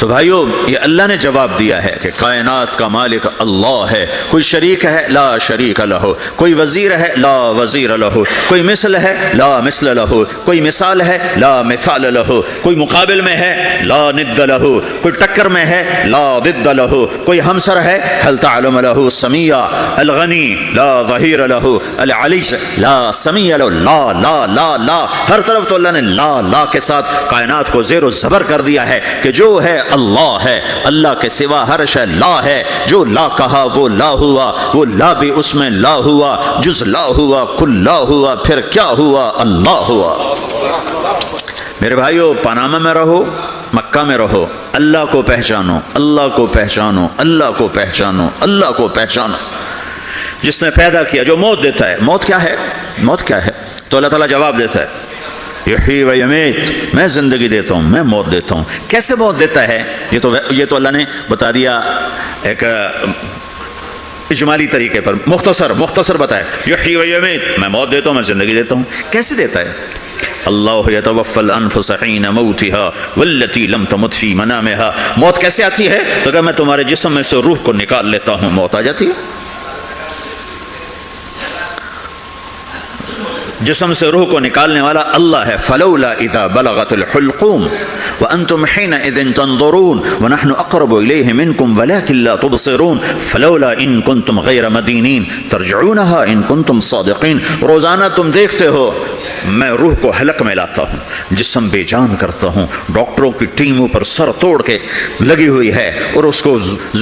تو بھائیو یہ اللہ نے جواب دیا ہے کہ کائنات کا مالک اللہ ہے، کوئی شریک ہے لا شریک لہ، کوئی وزیر ہے لا وزیر لہ، کوئی مثل ہے لا مثل لہ، کوئی مثال ہے لا مثال لہ، کوئی مقابل میں ہے لا ند لہ، کوئی ٹکر میں ہے لا ضد لہ، کوئی ہمسر ہے هل تعلم له سمیع، الغنی لا ظہیر لہ، العلی لا سمیع لہ، لا لا لا لا، ہر طرف تو اللہ نے لا لا کے ساتھ کائنات کو زیر و زبر کر دیا ہے کہ جو ہے اللہ ہے، اللہ کے سوا ہر شے لا ہے، جو لا کہا وہ لا ہوا، وہ لا بھی اس میں لا ہوا، جز لا ہوا کل لا ہوا، پھر کیا ہوا اللہ ہوا۔ میرے بھائیو پاناما میں رہو مکہ میں رہو، اللہ کو پہچانو، اللہ کو پہچانو، اللہ کو پہچانو، اللہ کو پہچانو۔ جس نے پیدا کیا، جو موت دیتا ہے، موت کیا ہے؟ موت کیا ہے؟ تو اللہ تعالیٰ جواب دیتا ہے یحیی و یمیت، میں زندگی دیتا ہوں، میں موت دیتا ہوں۔ کیسے موت دیتا ہے؟ یہ تو اللہ نے بتا دیا ایک اجمالی طریقے پر، مختصر بتایا یحیی و یمیت، میں موت دیتا ہوں، میں زندگی دیتا ہوں۔ کیسے دیتا ہے؟ اللہ یتوفی الانفس حین موتها والتی لم تمت فی منامها۔ موت کیسے آتی ہے؟ تو اگر میں تمہارے جسم میں سے روح کو نکال لیتا ہوں، موت آ جاتی ہے۔ جسم سے روح کو نکالنے والا اللہ ہے۔ فلولا اذا بلغت الحلقوم وانتم حينئذ تنظرون ونحن اقرب اليه منكم ولكن لا تبصرون فلولا ان كنتم غير مدينين ترجعونها ان كنتم صادقين۔ روزانہ تم دیکھتے ہو میں روح کو حلق میں لاتا ہوں، جسم بے جان کرتا ہوں، ڈاکٹروں کی ٹیم اوپر سر توڑ کے لگی ہوئی ہے اور اس کو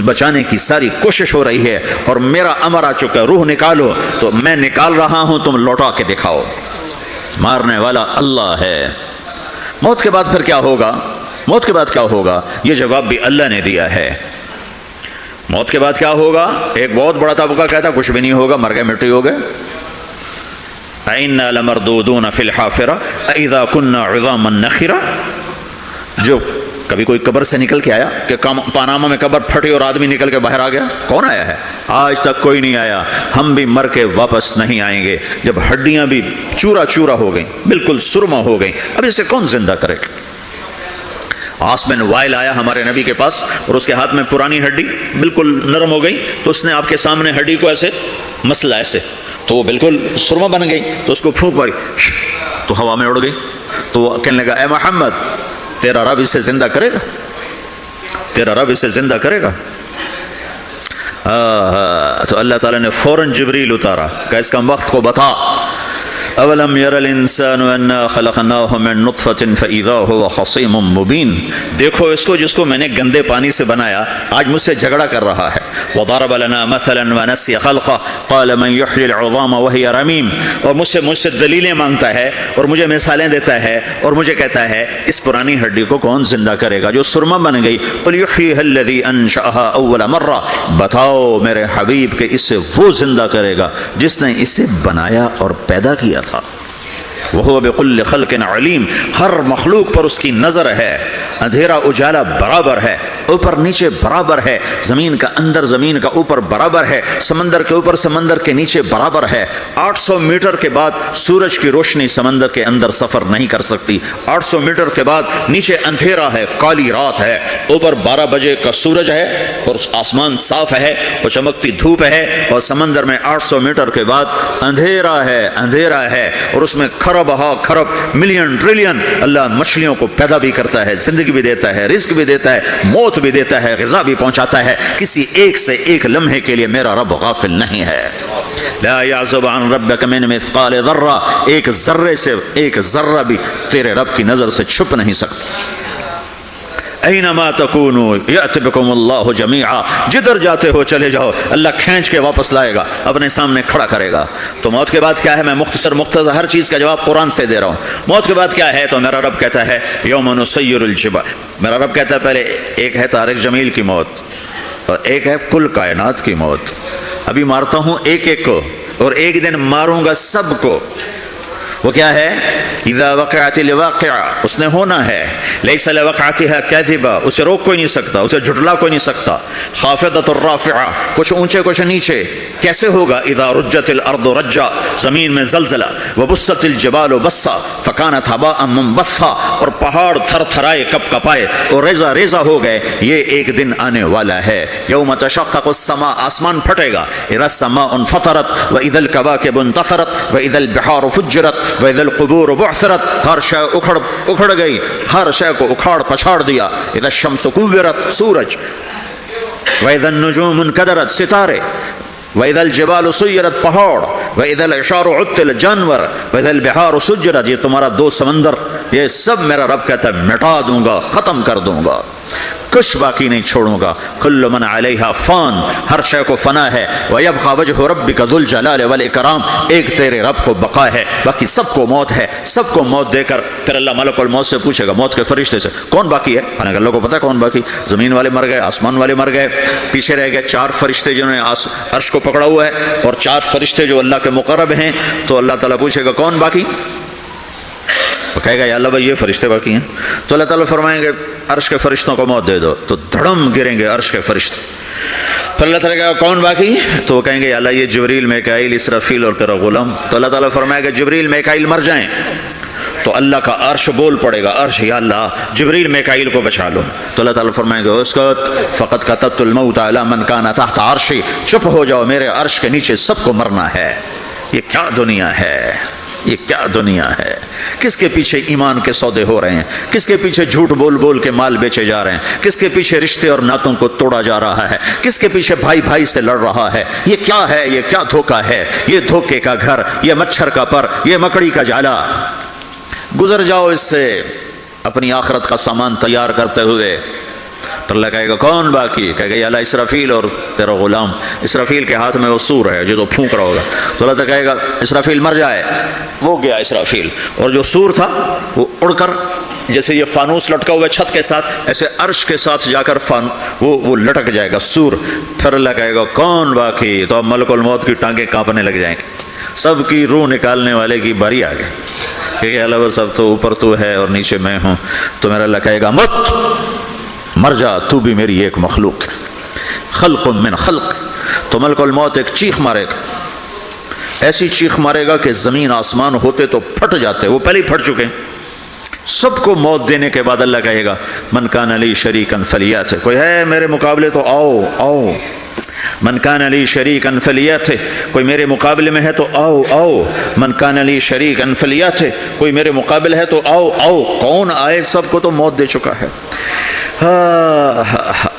بچانے کی ساری کوشش ہو رہی ہے، اور میرا امر آ چکا ہے روح نکالو، تو میں نکال رہا ہوں، تم لوٹا کے دکھاؤ۔ مارنے والا اللہ ہے۔ موت کے بعد پھر کیا ہوگا؟ موت کے بعد کیا ہوگا؟ یہ جواب بھی اللہ نے دیا ہے۔ موت کے بعد کیا ہوگا؟ ایک بہت بڑا طبقہ کہتا کچھ بھی نہیں ہوگا، مر گئے مٹی ہو گئے۔ اِنَّا لَمَرْدُودُونَ فِي الْحَافِرَةِ اَإِذَا كُنَّا عِظَامًا نَخِرَةً۔ جو کبھی کوئی قبر سے نکل کے آیا کہ پاناما میں قبر پھٹی اور آدمی نکل کے باہر آ گیا؟ کون آیا ہے؟ آج تک کوئی نہیں آیا۔ ہم بھی مر کے واپس نہیں آئیں گے۔ جب ہڈیاں بھی چورا چورا ہو گئیں، بالکل سرما ہو گئیں، اب اسے کون زندہ کرے گا؟ عاص بن وائل آیا ہمارے نبی کے پاس اور اس کے ہاتھ میں پرانی ہڈی بالکل نرم ہو گئی، تو اس نے آپ کے سامنے ہڈی کو ایسے مسلا، ایسے تو وہ بالکل سرما بن گئی، تو اس کو پھونک ماری تو ہوا میں اڑ گئی۔ تو وہ کہنے لگا اے محمد تیرا رب اسے زندہ کرے گا؟ تیرا رب اسے زندہ کرے گا؟ تو اللہ تعالیٰ نے فوراً جبریل اتارا کہ اس کا وقت کو بتا۔ اولم یر الانسان انا خلقناہ من نطفۃ فاذا هو خصیم مبین۔ دیکھو اس کو جس کو میں نے گندے پانی سے بنایا، آج مجھ سے جھگڑا کر رہا ہے۔ وضرب لنا مثلا ونسی خلقہ قال من یحیی العظام وہی رمیم۔ اور مجھ سے دلیلیں مانگتا ہے اور مجھے مثالیں دیتا ہے اور مجھے کہتا ہے اس پرانی ہڈی کو کون زندہ کرے گا جو سرما بن گئی؟ قل یحییھا الذی انشأھا اول مرہ۔ بتاؤ میرے حبیب کہ اسے وہ زندہ کرے گا جس نے اسے بنایا اور پیدا کیا تھا۔ وہو بکل خلق علیم۔ ہر مخلوق پر اس کی نظر ہے، اندھیرا اجالا برابر ہے، اوپر نیچے برابر ہے، زمین کا اندر زمین کا اوپر برابر ہے، سمندر کے اوپر سمندر کے نیچے برابر ہے۔ 800 میٹر کے بعد سورج کی روشنی سمندر کے اندر سفر نہیں کر سکتی۔ 800 میٹر کے بعد نیچے اندھیرا ہے، کالی رات ہے، اوپر 12 بجے کا سورج ہے اور آسمان صاف ہے اور چمکتی دھوپ ہے، اور سمندر میں 800 میٹر کے بعد اندھیرا ہے اور اس میں کھرب ملین ٹریلین اللہ مچھلیوں کو پیدا بھی کرتا ہے، زندگی بھی دیتا ہے، رزق بھی دیتا ہے، موت بھی دیتا ہے، غذا بھی پہنچاتا ہے۔ کسی ایک سے ایک لمحے کے لیے میرا رب غافل نہیں ہے۔ لا يعزب عن ربك من مثقال ذرہ، ایک ذرے سے ایک ذرہ بھی تیرے رب کی نظر سے چھپ نہیں سکتا۔ اینما تکونوا یأت بکم اللہ جمیعا۔ جدھر جاتے ہو چلے جاؤ، اللہ کھینچ کے واپس لائے گا، اپنے سامنے کھڑا کرے گا۔ تو موت کے بعد کیا ہے؟ میں مختصر ہر چیز کا جواب قرآن سے دے رہا ہوں۔ موت کے بعد کیا ہے؟ تو میرا رب کہتا ہے یوم نسیر الجبال۔ میرا رب کہتا ہے پہلے ایک ہے طارق جمیل کی موت اور ایک ہے کل کائنات کی موت۔ ابھی مارتا ہوں ایک ایک کو اور ایک دن ماروں گا سب کو۔ وہ کیا ہے؟ اذا وقعت الواقعہ، اس نے ہونا ہے، لیس لوقعتها کاذبہ، اسے روک کوئی نہیں سکتا، اسے جھٹلا کوئی نہیں سکتا، خافضۃ الرافعہ، کچھ اونچے کچھ نیچے، کیسے ہوگا؟ اذا رجت الارض رجا، زمین میں زلزلہ، وبست الجبال بسا فکانت هباء منبثا، اور پہاڑ تھر تھرائے کپ کپائے اور ریزہ ریزہ ہو گئے، یہ ایک دن آنے والا ہے، یوم تشقق السماء، آسمان پھٹے گا، اذا السماء انفطرت واذا الكواكب انتثرت واذا البحار فجرت واذا القبور بعثرت، ہر شے اکھڑ گئی، ہر شے کو اکھاڑ پچھاڑ دیا، اذا الشمس كورت، سورج، واذا النجوم انكدرت، ستارے، وَإِذَا الْجِبَالُ سُيِّرَتْ، پہاڑ، وَإِذَا الْعِشَارُ عُطِّلَتْ، جانور، وَإِذَا الْبِحَارُ سُجِّرَتْ، یہ تمہارا دو سمندر، یہ سب میرا رب کہتا ہے مٹا دوں گا، ختم کر دوں گا، کچھ باقی نہیں چھوڑوں گا، کل من علیہا فان، ہر شے کو فنا ہے، وَيَبْقَى وَجْهُ رَبِّكَ ذُو الْجَلَالِ وَالْإِكْرَامِ، ایک تیرے رب کو بقا ہے، باقی سب کو موت ہے، سب کو موت دے کر پھر اللہ ملک الموت سے پوچھے گا، موت کے فرشتے سے، کون باقی ہے؟ حالانکہ اللہ کو پتہ ہے کون باقی، زمین والے مر گئے، آسمان والے مر گئے، پیچھے رہ گئے 4 فرشتے جنہوں نے عرش کو پکڑا ہوا ہے، اور 4 فرشتے جو اللہ کے مقرب ہیں، تو اللہ تعالیٰ پوچھے گا کون باقی؟ وہ کہے گا یا اللہ بھائی یہ فرشتے باقی ہیں، تو اللہ تعالیٰ فرمائیں گے عرش کے فرشتوں کو موت دے دو، تو دھڑم گریں گے عرش کے فرشتے، پھر اللہ تعالیٰ کہے گا کون باقی؟ تو وہ کہیں گے یا اللہ یہ جبریل، میکائیل، اسرافیل اور تیرا غلام، تو اللہ تعالیٰ فرمائے گا جبریل میکائیل مر جائیں، تو اللہ کا عرش بول پڑے گا، عرش یا اللہ جبریل میکائیل کو بچا لو، تو اللہ تعالیٰ فرمائیں گے اسکت فقد کتبت الموت علی من کان تحت عرشی، چپ ہو جاؤ، میرے عرش کے نیچے سب کو مرنا ہے۔ یہ کیا دنیا ہے، یہ کیا دنیا ہے؟ کس کے پیچھے ایمان کے سودے ہو رہے ہیں، کس کے پیچھے جھوٹ بول بول کے مال بیچے جا رہے ہیں، کس کے پیچھے رشتے اور ناتوں کو توڑا جا رہا ہے، کس کے پیچھے بھائی بھائی سے لڑ رہا ہے، یہ کیا ہے، یہ کیا دھوکہ ہے، یہ دھوکے کا گھر، یہ مچھر کا پر، یہ مکڑی کا جالا۔ گزر جاؤ اس سے اپنی آخرت کا سامان تیار کرتے ہوئے۔ تو اللہ کہے گا کون باقی؟ کہے گا یا اللہ اسرافیل اور تیرا غلام۔ اسرافیل کے ہاتھ میں وہ سور ہے جو پھونک رہا ہوگا، تو اللہ تعالیٰ کہے گا اسرافیل مر جائے، وہ گیا اسرافیل، اور جو سور تھا وہ اڑ کر جیسے یہ فانوس لٹکا ہوا ہے چھت کے ساتھ، ایسے عرش کے ساتھ جا کر وہ لٹک جائے گا سور۔ پھر اللہ کہے گا کون باقی؟ تو اب ملک الموت کی ٹانگیں کانپنے لگ جائیں گے، سب کی روح نکالنے والے کی باری آ گئی، کہ اللہ وہ سب تو اوپر تو ہے اور نیچے میں ہوں۔ تو میرا اللہ کہے گا مت، مر جا، تو بھی میری ایک مخلوق ہے، خلق من خلق۔ تو ملک الموت ایک چیخ مارے گا، ایسی چیخ مارے گا کہ زمین آسمان ہوتے تو پھٹ جاتے، وہ پہلے ہی پھٹ چکے ہیں۔ سب کو موت دینے کے بعد اللہ کہے گا من کان لی شریکا فلیاتہ، کوئی ہے میرے مقابلے تو آؤ آؤ، من کان لی شریکا فلیاتہ، کوئی میرے مقابلے میں ہے تو آؤ آؤ، من کان لی شریکا فلیاتہ، کوئی میرے مقابل ہے تو آؤ آؤ، کون آئے؟ سب کو تو موت دے چکا ہے۔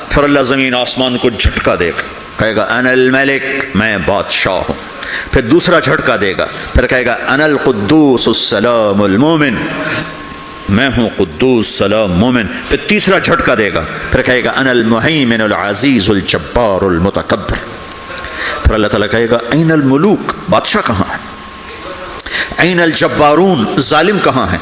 پھر اللہ زمین آسمان کو جھٹکا دے گا، کہے گا انا الملک، میں بادشاہ ہوں۔ پھر دوسرا جھٹکا دے گا، پھر کہے گا انا القدوس السلام المومن، میں ہوں قدوس سلام مومن۔ پھر تیسرا جھٹکا دے گا، پھر کہے گا انا المہیمن العزیز الجبار المتکبر۔ پھر اللہ تعالیٰ کہے گا این الملوک، بادشاہ کہاں ہے؟ این الجبارون، ظالم کہاں ہیں؟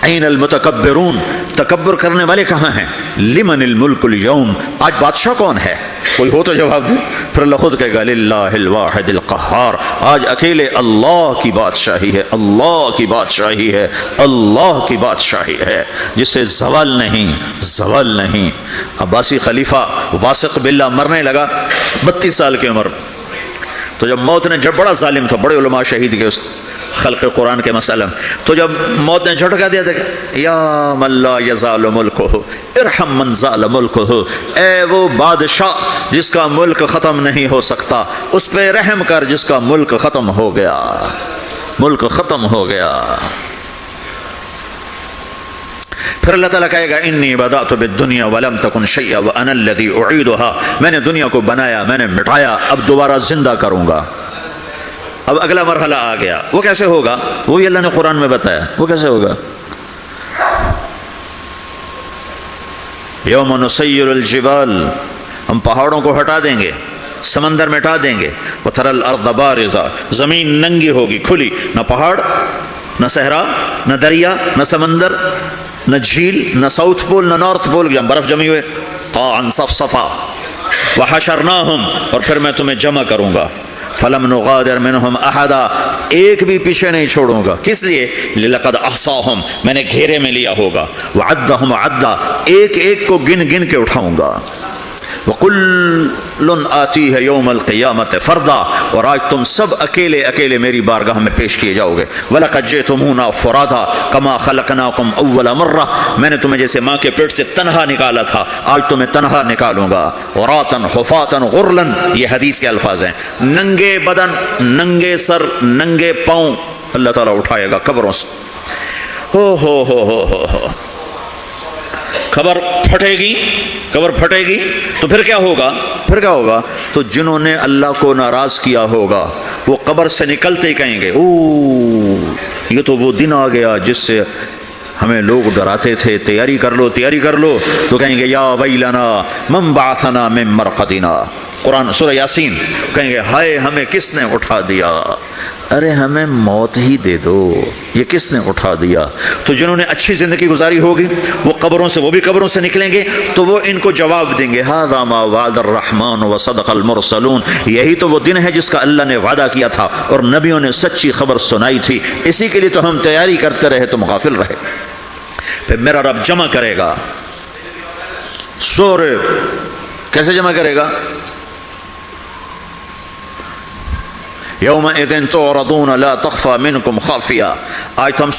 این المتکبرون، تکبر کرنے والے کہاں ہیں؟ لمن الملک اليوم، آج بادشاہ کون ہے؟ کوئی ہو تو جواب دے۔ پھر اللہ خود کہے گا للہ الواحد القہار، آج اکیلے اللہ کی بادشاہی ہے، اللہ کی بادشاہی ہے، اللہ کی بادشاہی ہے، جسے زوال نہیں، زوال نہیں۔ عباسی خلیفہ واثق باللہ مرنے لگا 32 سال کی عمر، تو جب موت نے، جب بڑا ظالم تھا، بڑے علماء شہید کے اس خلق قرآن کے مسئلہ، تو جب موت نے جھٹکا دیا تھا یا من لا یزال ملکہ ارحم من زال ملکہ، اے وہ بادشاہ جس کا ملک ختم نہیں ہو سکتا، اس پہ رحم کر جس کا ملک ختم ہو گیا، ملک ختم ہو گیا۔ پھر اللہ تعالیٰ کہے گا انی بدأت بالدنیا ولم تکن شیئا وانا الذی اعیدها، میں نے دنیا کو بنایا، میں نے مٹایا، اب دوبارہ زندہ کروں گا۔ اب اگلا مرحلہ آ گیا، وہ کیسے ہوگا؟ وہی اللہ نے قرآن میں بتایا، وہ کیسے ہوگا؟ یوم نسیر الجبال، ہم پہاڑوں کو ہٹا دیں گے، سمندر مٹا دیں گے، وتری الارض بارزہ، زمین ننگی ہوگی، کھلی، نہ پہاڑ، نہ صحرا، نہ دریا، نہ سمندر، نہ جھیل، نہ ساؤتھ پول، نہ نارتھ پول، جہاں برف جمی ہوئے، قاعا صفصفا، وحشرناہم، اور پھر میں تمہیں جمع کروں گا، فلم نغادر منہم احدا، ایک بھی پیچھے نہیں چھوڑوں گا. کس لیے؟ لقد احصاہم، میں نے گھیرے میں لیا ہوگا. وعدہم عدا، ایک ایک کو گن گن کے اٹھاؤں گا. وَكُلٌّ آتِيهَ يَوْمَ الْقِيَامَةِ فَرْدًا، اور آج تم سب اکیلے اکیلے میری بارگاہ میں پیش کیے جاؤ گے. وَلَقَدْ جِئْتُمُونَا فُرَادًا كَمَا خَلَقْنَاكُمْ أَوَّلَ مَرَّةٍ، میں نے تمہیں جیسے ماں کے پیٹ سے تنہا نکالا تھا آج تمہیں تنہا نکالوں گا. عُرَاةً حُفَاةً غُرْلًا، یہ حدیث کے الفاظ ہیں. ننگے بدن، ننگے سر، ننگے پاؤں اللہ تعالیٰ اٹھائے گا قبروں سے. ہو خبر پھٹے گی، قبر پھٹے گی تو پھر کیا ہوگا؟ پھر کیا ہوگا؟ تو جنہوں نے اللہ کو ناراض کیا ہوگا وہ قبر سے نکلتے ہی کہیں گے یہ تو وہ دن آ گیا جس سے ہمیں لوگ ڈراتے تھے، تیاری کر لو تیاری کر لو. تو کہیں گے یا ویلنا من بعثنا من مرقدنا، قرآن سورہ یاسین. کہیں گے ہائے ہمیں کس نے اٹھا دیا، ارے ہمیں موت ہی دے دو، یہ کس نے اٹھا دیا. تو جنہوں نے اچھی زندگی گزاری ہوگی وہ قبروں سے، وہ بھی قبروں سے نکلیں گے تو وہ ان کو جواب دیں گے ھذا ما وعد الرحمن وصدق المرسلون، یہی تو وہ دن ہے جس کا اللہ نے وعدہ کیا تھا اور نبیوں نے سچی خبر سنائی تھی، اسی کے لیے تو ہم تیاری کرتے رہے تم غافل رہے. پھر میرا رب جمع کرے گا سورے، کیسے جمع کرے گا؟ یومئذ تعرضون لا تخفى منکم خافیہ، آج تم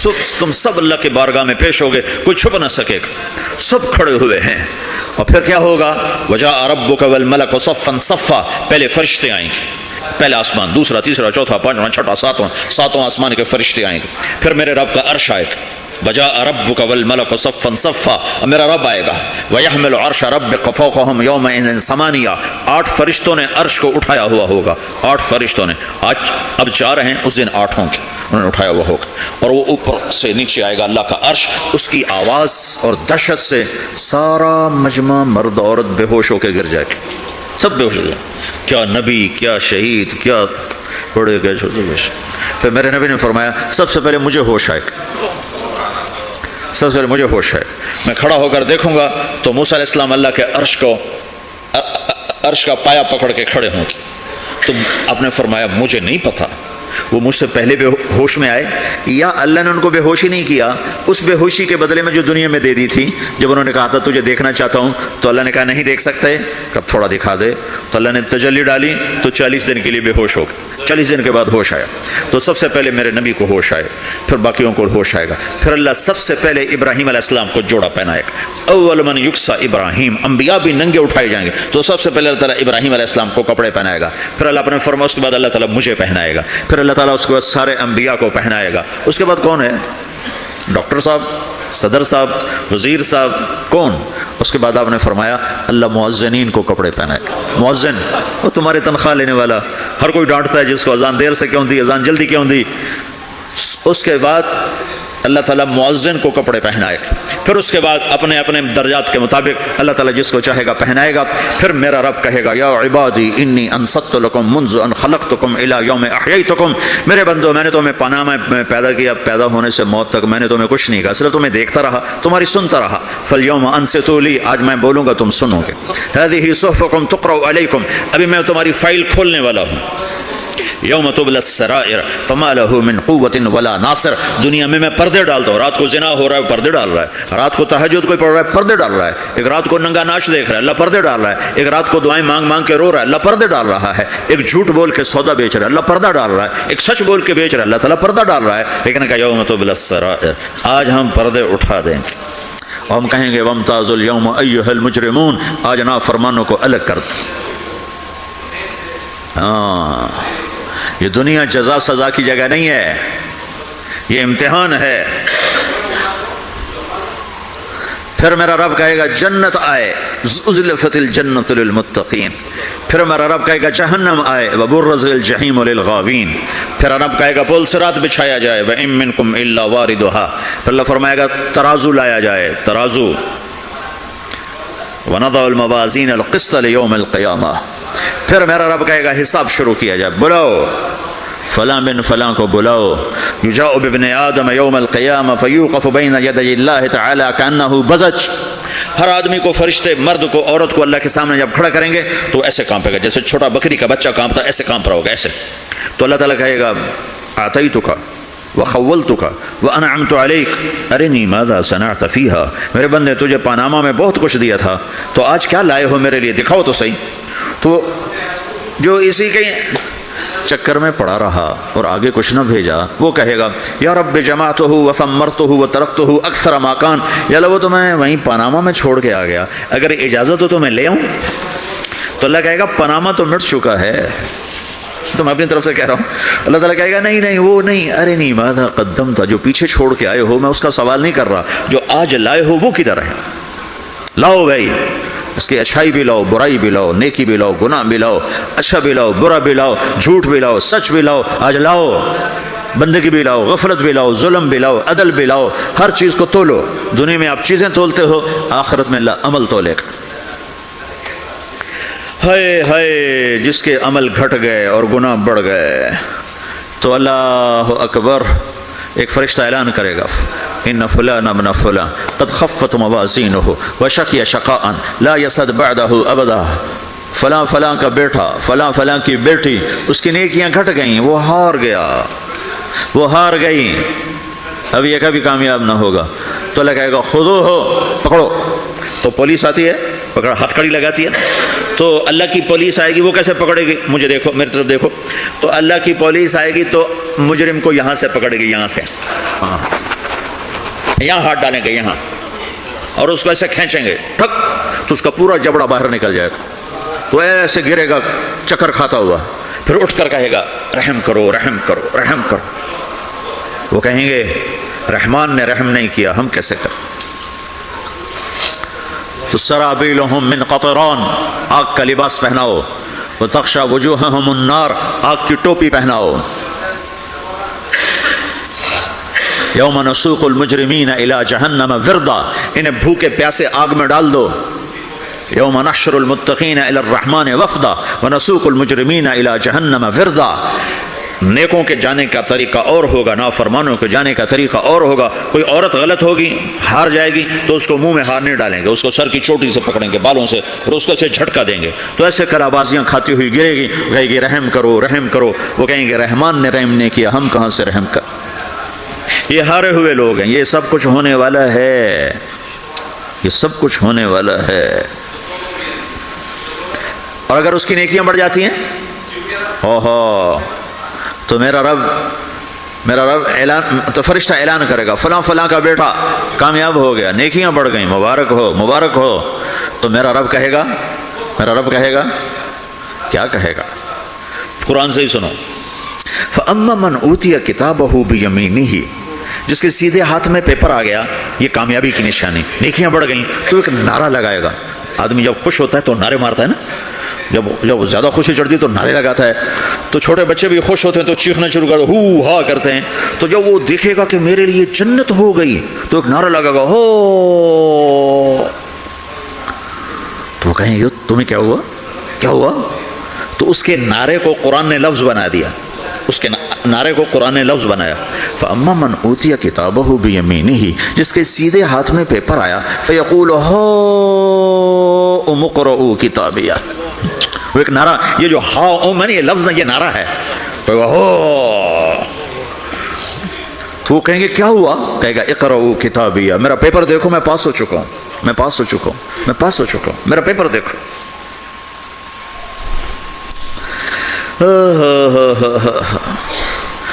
سب اللہ کے بارگاہ میں پیش ہوگے، کوئی چھپ نہ سکے گا، سب کھڑے ہوئے ہیں. اور پھر کیا ہوگا؟ وجاء ربک والملک صفا صفا، پہلے فرشتے آئیں گے، پہلا آسمان، دوسرا، تیسرا، چوتھا، پانچواں، چھٹا، ساتواں آسمان کے فرشتے آئیں گے. پھر میرے رب کا عرش آئے گا. وجاء ربک والملک صفا صفا، میرا رب آئے گا. ویحمل عرش ربک فوقہم یومئذ ثمانیہ، 8 فرشتوں نے عرش کو اٹھایا ہوا ہوگا، 8 فرشتوں نے. آج اب 4 ہیں، اس دن 8 ہوں گے، انہوں نے اٹھایا ہوا ہوگا. اور وہ اوپر سے نیچے آئے گا اللہ کا عرش، اس کی آواز اور دہشت سے سارا مجمع مرد عورت بے ہوش ہو کے گر جائے گا، سب بے ہوش ہو جائے. کیا نبی، کیا شہید، کیا بڑے، کیا چھوٹے. پھر میرے نبی نے فرمایا سب سے پہلے مجھے ہوش آئے گا، سب سے پہلے مجھے ہوش ہے. میں کھڑا ہو کر دیکھوں گا تو موسیٰ علیہ السلام اللہ کے عرش کا پایا پکڑ کے کھڑے ہوں گے. تو آپ نے فرمایا مجھے نہیں پتا وہ مجھ سے پہلے بے ہوش میں آئے یا اللہ نے ان کو بے ہوشی نہیں کیا، اس بے ہوشی کے بدلے میں جو دنیا میں دے دی تھی. جب انہوں نے کہا تھا تجھے دیکھنا چاہتا ہوں تو اللہ نے کہا نہیں دیکھ سکتے، کب تھوڑا دکھا دے. تو اللہ نے تجلی ڈالی تو 40 دن کے لیے بے ہوش ہو گئے، 40 دن کے بعد ہوش آیا. تو سب سے پہلے میرے نبی کو ہوش آئے، پھر باقیوں کو ہوش آئے گا. پھر اللہ سب سے پہلے ابراہیم علیہ السلام کو جوڑا پہنائے گا. اول من یکسا ابراہیم، انبیاء بھی ننگے اٹھائے جائیں گے تو سب سے پہلے اللہ تعالیٰ ابراہیم علیہ السلام کو کپڑے پہنائے گا. پھر اللہ نے فرمایا اس کے بعد اللہ تعالیٰ مجھے پہنائے گا. پھر اللہ تعالیٰ اس کے بعد سارے انبیاء کو پہنائے گا. اس کے بعد کون ہے؟ ڈاکٹر صاحب، صدر صاحب، وزیر صاحب، کون؟ اس کے بعد آپ نے فرمایا اللہ مؤذنین کو کپڑے پہنائے. مؤذن وہ تمہارے تنخواہ لینے والا، ہر کوئی ڈانٹتا ہے جس کو اذان دیر سے کیوں دی، اذان جلدی کیوں دی. اس کے بعد اللہ تعالیٰ مؤذن کو کپڑے پہنائے گا. پھر اس کے بعد اپنے اپنے درجات کے مطابق اللہ تعالیٰ جس کو چاہے گا پہنائے گا. پھر میرا رب کہے گا یا عبادی انی انصت لکم منذ ان خلقتکم الی یوم احییتکم، میرے بندو میں نے تمہیں پناہ میں پیدا کیا، پیدا ہونے سے موت تک میں نے تمہیں کچھ نہیں کہا، صرف تمہیں دیکھتا رہا، تمہاری سنتا رہا. فالیوم انصتوا لی، آج میں بولوں گا تم سنو گے. ہذہ صحفکم تقرأ علیکم، ابھی میں تمہاری فائل کھولنے والا ہوں. یوم تبلی السرائر فما له من قوت ولا ناصر، دنیا میں پردے ڈالتا ہوں. رات کو زنا ہو رہا ہے پردے ڈال رہا ہے، رات کو تہجد کوئی پڑھ رہا ہے پردے ڈال رہا ہے، ایک رات کو ننگا ناچ دیکھ رہا ہے اللہ پردے ڈال رہا ہے، ایک رات کو دعائیں مانگ مانگ کے رو رہا ہے اللہ پردے ڈال رہا ہے، ایک جھوٹ بول کے سودا بیچ رہا ہے اللہ پردہ ڈال رہا ہے، ایک سچ بول کے بیچ رہا ہے اللہ تعالیٰ پردہ ڈال رہا ہے. لیکن کہ یوم تبلی السرائر، آج ہم پردے اٹھا دیں گے اور ہم کہیں گے وامتازوا اليوم ایھا المجرمون، آج نافرمانوں کو الگ کر دو. یہ دنیا جزا سزا کی جگہ نہیں ہے، یہ امتحان ہے. پھر میرا رب کہے گا جنت آئے، ازلفت الجنت للمتقین. پھر میرا رب کہے گا جہنم آئے، وبرزت الجحیم للغاوین. پھر رب کہے گا پل صراط بچھایا جائے، وَإِن مِّنكُمْ إِلَّا وَارِدُهَا. پھر اللہ فرمائے گا ترازو لایا جائے، ترازو. وَنَضَعُ الْمَوَازِينَ الْقِسْطَ لِيَوْمِ الْقِيَامَةِ. پھر میرا رب کہے گا حساب شروع کیا جائے، بلاؤ فلاں بن فلاں کو بلاؤ. یجاء بابن آدم یوم القیامہ فیوقف بین یدی اللہ تعالی کأنہ بزج. ہر آدمی کو، فرشتے، مرد کو، عورت کو اللہ کے سامنے جب کھڑا کریں گے تو ایسے کانپے گا جیسے چھوٹا بکری کا بچہ کانپتا، ایسے کانپ رہا ہوگا ایسے. تو اللہ تعالیٰ کہے گا اعطیتک وخولتک وانعمت علیک ارنی ماذا صنعت فیہا، میرے بندے تجھے پاناما میں بہت کچھ دیا تھا، تو آج کیا لائے ہو میرے لیے، دکھاؤ تو صحیح. تو جو اسی کے چکر میں پڑا رہا اور آگے کچھ نہ بھیجا، وہ کہے گا یا رب جمعتہ وثمرتہ وترکتہ اکثر ما کان، یا اللہ وہ تو میں وہیں پاناما میں چھوڑ کے آ گیا، اگر اجازت ہو تو میں لے آؤں. تو اللہ کہے گا پاناما تو مٹ چکا ہے، تو میں اپنی طرف سے کہہ رہا ہوں. اللہ تعالیٰ کہے گا نہیں نہیں وہ نہیں، ارے نہیں ماذا قدمت، جو پیچھے چھوڑ کے آئے ہو میں اس کا سوال نہیں کر رہا، جو آج لائے ہو وہ کدھر ہے، لاؤ بھائی، اس کی اچھائی بھی لاؤ، برائی بھی لاؤ، نیکی بھی لاؤ، گناہ بھی لاؤ، اچھا بھی لاؤ، برا بھی لاؤ، جھوٹ بھی لاؤ، سچ بھی لاؤ، آج لاؤ. بندگی بھی لاؤ، غفلت بھی لاؤ، ظلم بھی لاؤ، عدل بھی لاؤ، ہر چیز کو تولو. دنیا میں آپ چیزیں تولتے ہو، آخرت میں اللہ عمل تولے گا. ہائے ہائے جس کے عمل گھٹ گئے اور گناہ بڑھ گئے، تو اللہ اکبر، ایک فرشتہ اعلان کرے گا ان فلان ابن فلان قد خفت موازینہ وشقی شقاء لا یسعد بعدہ ابدا، فلاں فلاں کا بیٹا، فلاں فلاں کی بیٹی، اس کی نیکیاں گھٹ گئیں، وہ ہار گیا، وہ ہار گئی، اب یہ کبھی کامیاب نہ ہوگا. تو اللہ کہے گا خودو ہو، پکڑو. تو پولیس آتی ہے، پکڑا، ہتھ کڑی لگاتی ہے. تو اللہ کی پولیس آئے گی، وہ کیسے پکڑے گی، مجھے دیکھو، میری طرف دیکھو. تو اللہ کی پولیس آئے گی تو مجرم کو یہاں سے پکڑے گی، یہاں سے، ہاں یہاں ہاتھ ڈالیں گے یہاں، اور اس کو ایسے کھینچیں گے ٹھک، تو اس کا پورا جبڑا باہر نکل جائے گا، تو ایسے گرے گا چکر کھاتا ہوا، پھر اٹھ کر کہے گا رحم کرو رحم کرو رحم کرو. وہ کہیں گے رحمان نے رحم نہیں کیا، ہم کیسے کریں. تو سرابیلہم من قطران، آگ کا لباس پہناؤ، وتغشی وجوہہم النار، آگ کی ٹوپی پہناؤ. یوم نسوق المجرمین الی جہنم وردا، انہیں بھوکے پیاسے آگ میں ڈال دو. یوم نحشر المتقین الی الرحمن وفدا ونسوق المجرمین الی جہنم وردا. نیکوں کے جانے کا طریقہ اور ہوگا، نافرمانوں کے جانے کا طریقہ اور ہوگا. کوئی عورت غلط ہوگی، ہار جائے گی، تو اس کو منہ میں ہار نہیں ڈالیں گے، اس کو سر کی چوٹی سے پکڑیں گے، بالوں سے، اور اس کو سے جھٹکا دیں گے، تو ایسے کلابازیاں کھاتی ہوئی گرے گی، کہے گی رحم کرو رحم کرو. وہ کہیں گے رحمان نے رحم نہیں کیا، ہم کہاں سے رحم کر. یہ ہارے ہوئے لوگ ہیں. یہ سب کچھ ہونے والا ہے، یہ سب کچھ ہونے والا ہے. اور اگر اس کی نیکیاں بڑھ جاتی ہیں، اوہو، تو میرا رب اعلان، تو فرشتہ اعلان کرے گا فلاں فلاں کا بیٹا کامیاب ہو گیا، نیکیاں بڑھ گئیں، مبارک ہو مبارک ہو. تو میرا رب کہے گا کیا کہے گا، قرآن سے ہی سنو. فَأَمَّا مَنْ أُوتِيَ كِتَابَهُ بِيَمِينِهِ، جس کے سیدھے ہاتھ میں پیپر آ گیا، یہ کامیابی کی نشانی، نیکیاں بڑھ گئیں، تو ایک نعرہ لگائے گا. آدمی جب خوش ہوتا ہے تو نعرے مارتا ہے نا، جب زیادہ خوشی چڑھتی ہے تو نعرے لگاتا ہے. تو چھوٹے بچے بھی خوش ہوتے ہیں تو چیخنا شروع کرتے، ہو ہا کرتے ہیں. تو جب وہ دیکھے گا کہ میرے لیے جنت ہو گئی، تو ایک نعرہ لگے گا ہو. تو وہ کہیں گے تمہیں کیا ہوا کیا ہوا. تو اس کے نعرے کو قرآن نے لفظ بنا دیا، اس کے نعرے کو قرآن نے لفظ بنایا. فَأَمَّا مَنْ أُوتِيَ كِتَابَهُ بِيَمِينِهِ، جس کے سیدھے ہاتھ میں پیپر آیا، فَيَقُولُ هَاؤْمُ اقْرَءُوا كِتَابِيَهْ. وہ ایک نعرہ، یہ جو ہاؤم ہے نا، یہ لفظ نہ، یہ نعرہ ہے. تو وہ کہیں گے کیا ہوا، کہے گا اقرؤوا کتابیہ، میرا پیپر دیکھو، میں پاس ہو چکا ہوں، میں پاس ہو چکا ہوں، میں پاس ہو چکا ہوں، میرا پیپر دیکھو.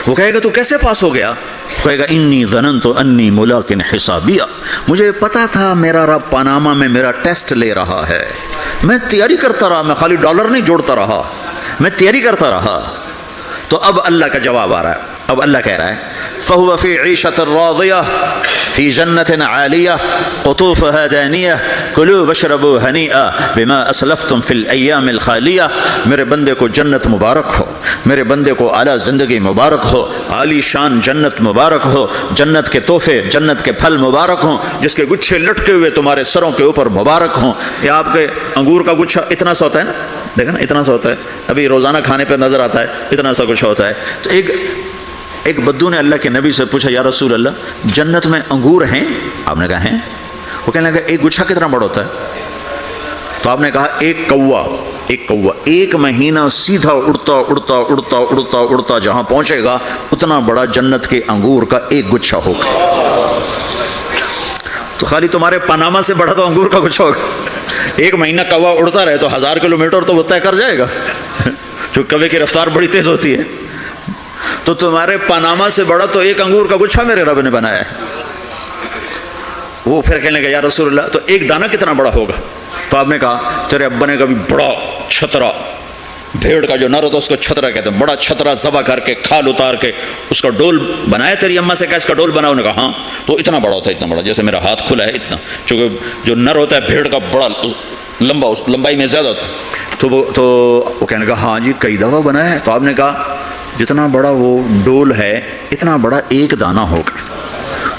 وہ کہے گا تو کیسے پاس ہو گیا، کہے گا انی ظننت انی ملاق حسابیہ، مجھے پتا تھا میرا رب پاناما میں میرا ٹیسٹ لے رہا ہے، میں تیاری کرتا رہا، میں خالی ڈالر نہیں جوڑتا رہا، میں تیاری کرتا رہا. تو اب اللہ کا جواب آ رہا ہے، اب اللہ کہہ رہا ہے فَهُوَ فِي عِيشَةٍ رَاضِيَةٍ فِي جَنَّةٍ عَالِيَةٍ قُطُوفُهَا دَانِيَةٌ كُلُوا وَاشْرَبُوا هَنِيئًا بِمَا أَسْلَفْتُمْ فِي الْأَيَّامِ الْخَالِيَةِ. میرے بندے کو جنت مبارک ہو، میرے بندے کو اعلیٰ زندگی مبارک ہو، عالی شان جنت مبارک ہو، جنت کے تحفے، جنت کے پھل مبارک ہوں، جس کے گچھے لٹکے ہوئے تمہارے سروں کے اوپر مبارک ہوں. یہ آپ کے انگور کا گچھا اتنا سا ہوتا ہے نا، دیکھیں نا اتنا سا ہوتا ہے، ابھی روزانہ کھانے پہ نظر آتا ہے، اتنا سا کچھ ہوتا ہے. تو ایک بدو نے اللہ کے نبی سے پوچھا یا رسول اللہ جنت میں انگور ہیں؟ آپ نے کہا ہیں. وہ کہنے لگا ایک گچھا کتنا بڑا ہوتا ہے؟ تو آپ نے کہا ایک کوا ایک مہینہ سیدھا اڑتا اڑتا اڑتا اڑتا اڑتا جہاں پہنچے گا اتنا بڑا جنت کے انگور کا ایک گچھا ہوگا. تو خالی تمہارے پاناما سے بڑا تو انگور کا گچھا ہوگا. ایک مہینہ کوا اڑتا رہے تو 1000 کلومیٹر تو وہ طے کر جائے گا، جو کوے کی رفتار بڑی تیز ہوتی ہے. تو تمہارے پاناما سے بڑا تو ایک انگور کا گچھا میرے رب نے بنایا ہے. وہ پھر کہنے لگا یا رسول اللہ تو ایک دانہ کتنا بڑا ہوگا؟ تو آپ نے کہا تیرے ابا نے کبھی بڑا چھترا، بھیڑ کا جو نر ہوتا ہے اس کو چھترا کہتے ہیں، بڑا چھترا ذبح کر کے کھال اتار کے اس کا ڈول بنایا تیری اماں سے؟ کہا اس کا ڈول بناؤ. نے کہا ہاں. تو اتنا بڑا ہوتا ہے، اتنا بڑا جیسے میرا ہاتھ کھلا ہے اتنا، چونکہ جو نر ہوتا ہے بھیڑ کا بڑا لمبا، اس لمبائی میں زیادہ ہوتا ہے. تو وہ کہنے لگا ہاں جی کئی دفعہ بنایا ہے. تو آپ نے کہا جتنا بڑا وہ ڈول ہے اتنا بڑا ایک دانہ ہوگا.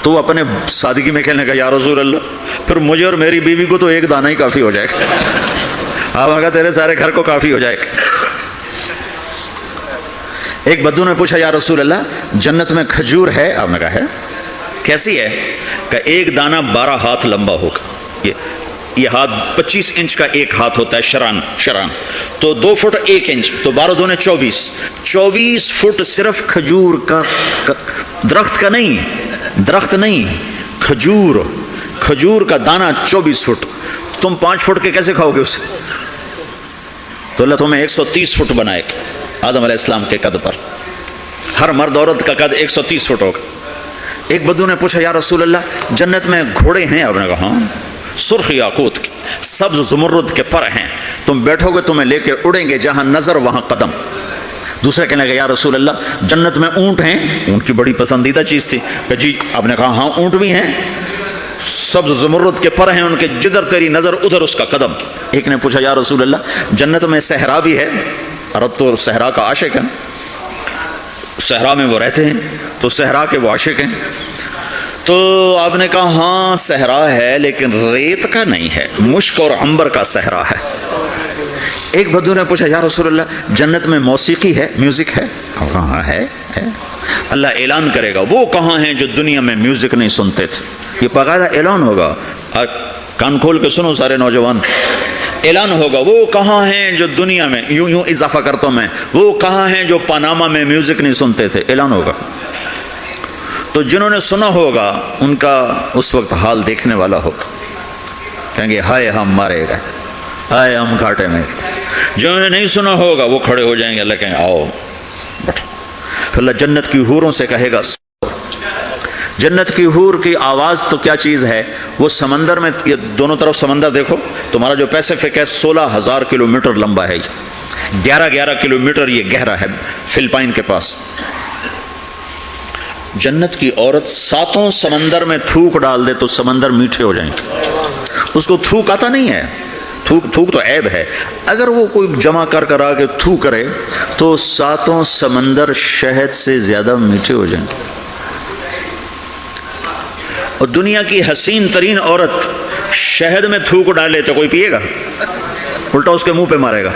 تو وہ اپنے سادگی میں کہنے لگا یا رسول اللہ پھر مجھے اور میری بیوی کو تو ایک دانہ ہی کافی ہو جائے گا. آپ نے کہا تیرے سارے گھر کو کافی ہو جائے گا. ایک بدو نے پوچھا یا رسول اللہ جنت میں کھجور ہے؟ آپ نے کہا ہے. کیسی ہے؟ کہ ایک دانہ 12 ہاتھ لمبا ہوگا. یہ ہاتھ 25 انچ کا ایک ہاتھ ہوتا ہے شران، تو 2 فٹ 1 انچ، تو 12 دونے 24 فٹ صرف کھجور کا، درخت کا نہیں، کھجور کا دانہ 24 فٹ. تم 5 فٹ کے کیسے کھاؤ گے اسے؟ تو اللہ تمہیں 130 فٹ بنائے گا آدم علیہ السلام کے قد پر. ہر مرد عورت کا قد 130 فٹ ہوگا. ایک بدو نے پوچھا یا رسول اللہ جنت میں گھوڑے ہیں؟ آپ نے کہا ہاں، سرخ یاقوت کے، سبز زمرد کے پر ہیں، تم بیٹھو گے تمہیں لے کے اڑیں گے، جہاں نظر وہاں قدم. دوسرے کہنے لگا یا رسول اللہ جنت میں اونٹ ہیں؟ اونٹ کی بڑی پسندیدہ چیز تھی. کہ جی. آپ نے کہا ہاں اونٹ بھی ہیں، سبز زمرد کے پر ہیں، ان کے جدھر تیری نظر ادھر اس کا قدم. ایک نے پوچھا یا رسول اللہ جنت میں صحرا بھی ہے؟ عرب تو صحرا کا عاشق ہے، صحرا میں وہ رہتے ہیں تو صحرا کے وہ عاشق ہیں. تو آپ نے کہا ہاں صحرا ہے لیکن ریت کا نہیں ہے، مشک اور عنبر کا صحرا ہے. ایک بدو نے پوچھا یا رسول اللہ جنت میں موسیقی ہے، میوزک ہے؟ ہاں ہے. اللہ اعلان کرے گا وہ کہاں ہیں جو دنیا میں میوزک نہیں سنتے تھے. یہ باقاعدہ اعلان ہوگا، کان کھول کے سنو سارے نوجوان. اعلان ہوگا وہ کہاں ہیں جو دنیا میں، یوں اضافہ کرتا ہوں میں، وہ کہاں ہیں جو پاناما میں میوزک نہیں سنتے تھے. اعلان ہوگا. تو جنہوں نے سنا ہوگا ان کا اس وقت حال دیکھنے والا ہوگا. کہیں گے ہائے ہم مارے گئے، ہائے ہم گھاٹے میں. جنہوں نے نہیں سنا ہوگا وہ کھڑے ہو جائیں گے، اللہ کہیں آؤ بیٹھو. پھر اللہ جنت کی حوروں سے کہے گا. جنت کی حور کی آواز تو کیا چیز ہے، وہ سمندر میں، یہ دونوں طرف سمندر دیکھو، تمہارا جو پیسفک ہے 16,000 کلومیٹر لمبا ہے، 11 کلومیٹر یہ گہرا ہے فلپائن کے پاس. جنت کی عورت 7 سمندر میں تھوک ڈال دے تو سمندر میٹھے ہو جائیں گے. اس کو تھوک آتا نہیں ہے، تھوک تو عیب ہے. اگر وہ کوئی جمع کر آ کے تھوک کرے تو 7 سمندر شہد سے زیادہ میٹھے ہو جائیں گے. اور دنیا کی حسین ترین عورت شہد میں تھوک ڈالے تو کوئی پیے گا؟ الٹا اس کے منہ پہ مارے گا.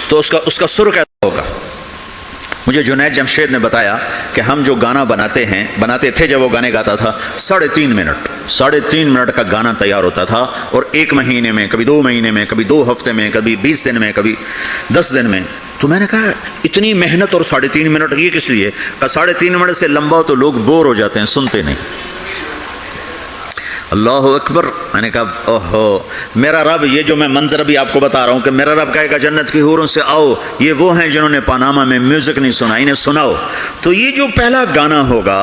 تو اس کا سر کیسا ہوگا؟ مجھے جنید جمشید نے بتایا کہ ہم جو گانا بناتے تھے جب وہ گانے گاتا تھا 3.5 منٹ کا گانا تیار ہوتا تھا، اور 1 مہینے میں، کبھی 2 مہینے میں، کبھی 2 ہفتے میں، کبھی 20 دن میں، کبھی 10 دن میں. تو میں نے کہا اتنی محنت اور 3.5 منٹ یہ کس لیے؟ کہ 3.5 منٹ سے لمبا ہو تو لوگ بور ہو جاتے ہیں، سنتے نہیں. اللہ اکبر. میں نے کہا اوہو میرا رب، یہ جو میں منظر ابھی آپ کو بتا رہا ہوں کہ میرا رب کہے گا جنت کی حوروں سے آؤ، یہ وہ ہیں جنہوں نے پاناما میں میوزک نہیں سنا، انہیں سناؤ. تو یہ جو پہلا گانا ہوگا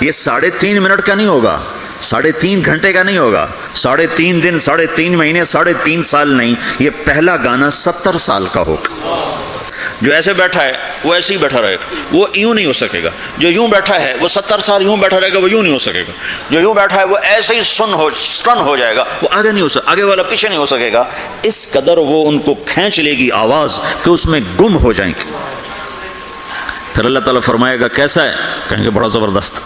یہ 3.5 منٹ کا نہیں ہوگا، 3.5 گھنٹے کا نہیں ہوگا، 3.5 دن، 3.5 مہینے، 3.5 سال نہیں. یہ پہلا گانا 70 سال کا ہوگا. جو ایسے بیٹھا ہے وہ ایسے ہی بیٹھا رہے گا، وہ یوں نہیں ہو سکے گا. جو یوں بیٹھا ہے وہ 70 سال یوں بیٹھا رہے گا، وہ یوں نہیں ہو سکے گا. جو یوں بیٹھا ہے وہ ایسے ہی سٹن ہو جائے گا، وہ آگے نہیں ہو سکے، آگے والا پیچھے نہیں ہو سکے گا. اس قدر وہ ان کو کھینچ لے گی آواز کہ اس میں گم ہو جائیں گے. پھر اللہ تعالیٰ فرمائے گا کیسا ہے؟ کہیں گے بڑا زبردست.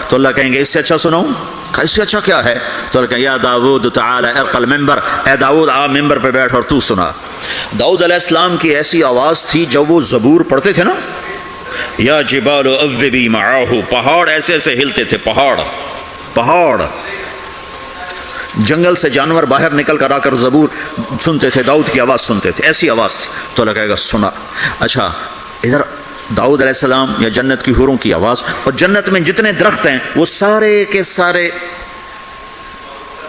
تو اللہ کہیں گے اس سے اچھا سناؤں؟ اس سے اچھا کیا ہے؟ تو اللہ کہیں یا داؤد تعالی ارقى المنبر، اے داؤد آ ممبر پہ بیٹھ اور تو سنا. داؤد علیہ السلام کی ایسی آواز تھی جب وہ زبور پڑھتے تھے نا، یا جبال اوبی معاہ، پہاڑ ایسے ایسے ہلتے تھے، پہاڑ جنگل سے جانور باہر نکل کر آ کر زبور سنتے تھے، داؤد کی آواز سنتے تھے، ایسی آواز تھی۔ تو اللہ کہے گا سنا۔ اچھا ادھر داؤد علیہ السلام یا جنت کی حوروں کی آواز، اور جنت میں جتنے درخت ہیں وہ سارے کے سارے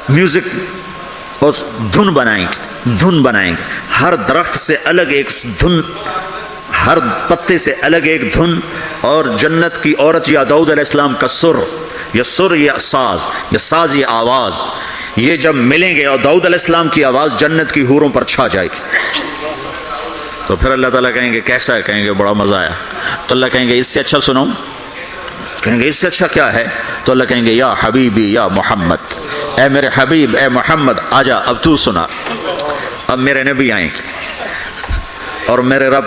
میوزک اور دھن بنائیں گے، ہر درخت سے الگ ایک دھن، ہر پتے سے الگ ایک دھن، اور جنت کی عورت یا داؤد علیہ السلام کا سر یا ساز یہ آواز، یہ جب ملیں گے اور داؤد علیہ السلام کی آواز جنت کی حوروں پر چھا جائے گی، تو پھر اللہ تعالیٰ کہیں گے کیسا ہے؟ کہیں گے بڑا مزہ آیا۔ تو اللہ کہیں گے اس سے اچھا سناؤں؟ کہیں گے اس سے اچھا کیا ہے؟ تو اللہ کہیں گے یا حبیبی یا محمد، اے میرے حبیب اے محمد آجا، اب تو سنا۔ اب میرے نبی آئیں گے اور میرے رب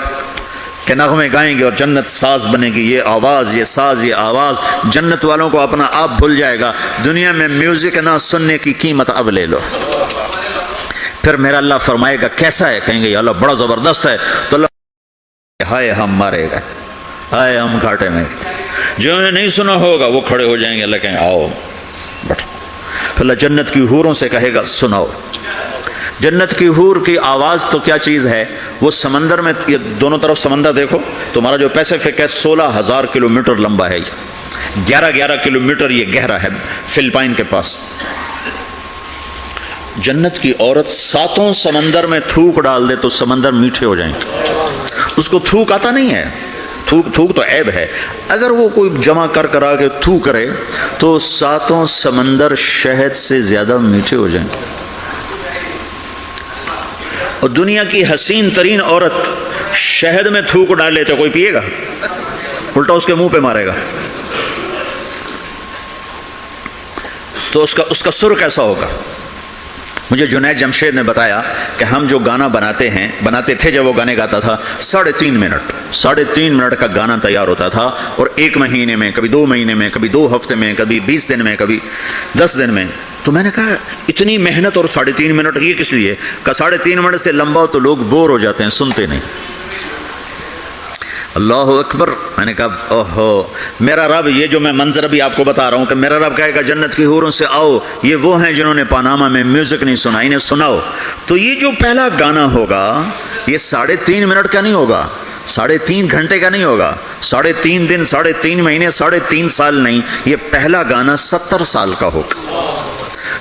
کے نغمے گائیں گے، اور جنت ساز بنے گی، یہ آواز، یہ ساز، یہ آواز جنت والوں کو اپنا آپ بھول جائے گا۔ دنیا میں میوزک نہ سننے کی قیمت اب لے لو۔ پھر میرا اللہ فرمائے گا کیسا ہے؟ کہیں گے یا اللہ بڑا زبردست ہے۔ تو اللہ ہائے ہم مارے گا، ہائے ہم گھاٹے میں، جو انہیں نہیں سنا ہوگا وہ کھڑے ہو جائیں گے، اللہ کہیں آؤ بیٹھو۔ پھر اللہ جنت کی حوروں سے کہے گا سناؤ۔ جنت کی حور کی آواز تو کیا چیز ہے، وہ سمندر میں، یہ دونوں طرف سمندر دیکھو، تمہارا جو پیسیفک ہے 16,000 کلومیٹر لمبا ہے، یہ 11 کلومیٹر یہ گہرا ہے فلپائن کے پاس۔ جنت کی عورت 7 سمندر میں تھوک ڈال دے تو سمندر میٹھے ہو جائیں، اس کو تھوک آتا نہیں ہے، تھوک تو عیب ہے، اگر وہ کوئی جمع کر آ کے تھوک کرے تو 7 سمندر شہد سے زیادہ میٹھے ہو جائیں۔ اور دنیا کی حسین ترین عورت شہد میں تھوک ڈالے تو کوئی پیے گا؟ الٹا اس کے منہ پہ مارے گا۔ تو اس کا سر کیسا ہوگا؟ مجھے جنید جمشید نے بتایا کہ ہم جو گانا بناتے تھے جب وہ گانے گاتا تھا، 3.5 منٹ کا گانا تیار ہوتا تھا، اور 1 مہینے میں، کبھی 2 مہینے میں، کبھی 2 ہفتے میں، کبھی 20 دن میں، کبھی 10 دن میں۔ تو میں نے کہا اتنی محنت اور 3.5 منٹ یہ کس لیے؟ کہ 3.5 منٹ سے لمبا ہو تو لوگ بور ہو جاتے ہیں، سنتے نہیں۔ اللہ اکبر۔ میں نے کہا اوہو، میرا رب، یہ جو میں منظر ابھی آپ کو بتا رہا ہوں کہ میرا رب کہے گا جنت کی حوروں سے آؤ، یہ وہ ہیں جنہوں نے پاناما میں میوزک نہیں سنا، انہیں سناؤ۔ تو یہ جو پہلا گانا ہوگا یہ 3.5 منٹ کا نہیں ہوگا، 3.5 گھنٹے کا نہیں ہوگا، 3.5 دن، 3.5 مہینے، 3.5 سال نہیں، یہ پہلا گانا 70 سال کا ہوگا۔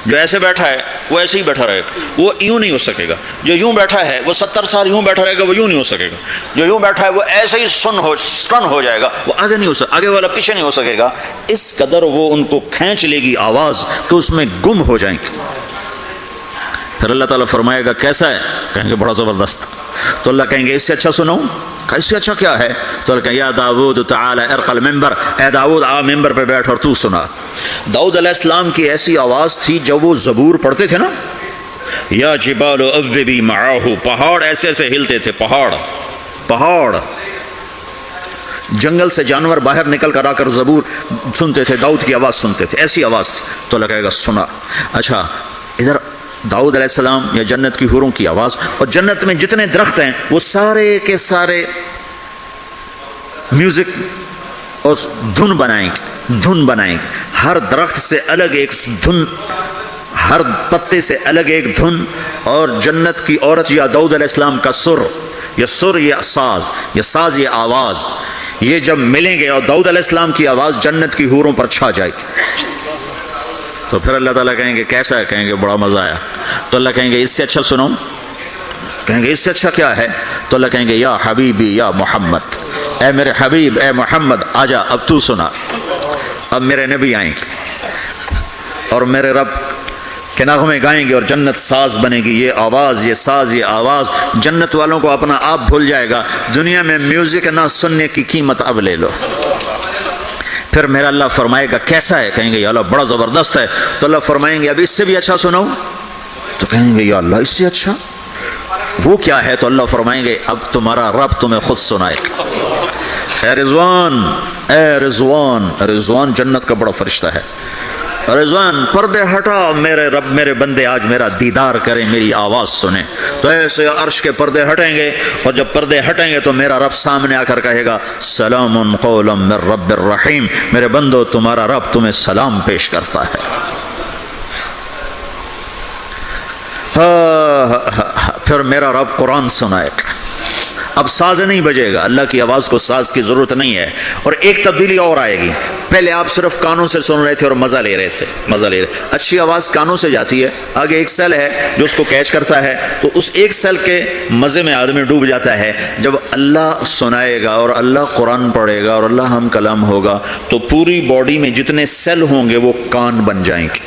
جو ایسے بیٹھا ہے وہ ایسے ہی بیٹھا رہے گا، وہ یوں نہیں ہو سکے گا۔ جو یوں بیٹھا ہے وہ 70 سال یوں بیٹھا رہے گا، وہ یوں نہیں ہو سکے گا۔ جو یوں بیٹھا ہے وہ ایسے ہی سٹن ہو جائے گا، وہ آگے نہیں ہو سکے، آگے والا پیچھے نہیں ہو سکے گا۔ اس قدر وہ ان کو کھینچ لے گی آواز کہ اس میں گم ہو جائیں گے۔ پھر اللہ تعالیٰ فرمائے گا کیسا ہے؟ کہیں گے بڑا زبردست۔ تو اللہ کہیں گے اس سے اچھا سناؤں؟ اس سے اچھا کیا ہے؟ تو اللہ کہیں یا داؤد تعالی ارقى المنبر، اے داؤد آ ممبر پہ بیٹھ اور تو سنا۔ داؤد علیہ السلام کی ایسی آواز تھی جب وہ زبور پڑھتے تھے نا، یا جبال اوبی معاہ، پہاڑ ایسے ایسے ہلتے تھے، پہاڑ جنگل سے جانور باہر نکل کر آ کر زبور سنتے تھے، داؤد کی آواز سنتے تھے، ایسی آواز تھی۔ تو اللہ کہے گا سنا۔ اچھا ادھر داؤد علیہ السلام یا جنت کی حوروں کی آواز، اور جنت میں جتنے درخت ہیں وہ سارے کے سارے میوزک اور دھن بنائیں گے، ہر درخت سے الگ ایک دھن، ہر پتے سے الگ ایک دھن، اور جنت کی عورت یا داؤد علیہ السلام کا سر یا ساز یہ آواز، یہ جب ملیں گے اور داؤد علیہ السلام کی آواز جنت کی حوروں پر چھا جائے گی، تو پھر اللہ تعالیٰ کہیں گے کیسا ہے؟ کہیں گے بڑا مزہ آیا۔ تو اللہ کہیں گے اس سے اچھا سناؤں؟ کہیں گے اس سے اچھا کیا ہے؟ تو اللہ کہیں گے یا حبیبی یا محمد، اے میرے حبیب اے محمد آجا، اب تو سنا۔ اب میرے نبی آئیں گے اور میرے رب کے نغمے گائیں گے، اور جنت ساز بنے گی، یہ آواز، یہ ساز، یہ آواز جنت والوں کو اپنا آپ بھول جائے گا۔ دنیا میں میوزک نہ سننے کی قیمت اب لے لو۔ پھر میرا اللہ فرمائے گا کیسا ہے؟ کہیں گے یا اللہ بڑا زبردست ہے۔ تو اللہ فرمائیں گے اب اس سے بھی اچھا سناؤں؟ تو کہیں گے یا اللہ اس سے اچھا وہ کیا ہے؟ تو اللہ فرمائیں گے اب تمہارا رب تمہیں خود سنائے گا۔ اے رضوان جنت کا بڑا فرشتہ ہے، رضوان پردے ہٹا میرے رب، میرے بندے آج میرا دیدار کریں، میری آواز سنیں۔ تو ایسے عرش کے پردے ہٹیں گے، اور جب پردے ہٹیں گے تو میرا رب سامنے آ کر کہے گا سلام قولا من رب الرحیم، میرے بندو تمہارا رب تمہیں سلام پیش کرتا ہے۔ پھر میرا رب قرآن سنائے گا، اب ساز نہیں بجے گا، اللہ کی آواز کو ساز کی ضرورت نہیں ہے۔ اور ایک تبدیلی اور آئے گی، پہلے آپ صرف کانوں سے سن رہے تھے اور مزہ لے رہے تھے، اچھی آواز کانوں سے جاتی ہے، آگے ایک سیل ہے جو اس کو کیچ کرتا ہے، تو اس ایک سیل کے مزے میں آدمی ڈوب جاتا ہے۔ جب اللہ سنائے گا اور اللہ قرآن پڑھے گا اور اللہ ہم کلام ہوگا تو پوری باڈی میں جتنے سیل ہوں گے وہ کان بن جائیں گے،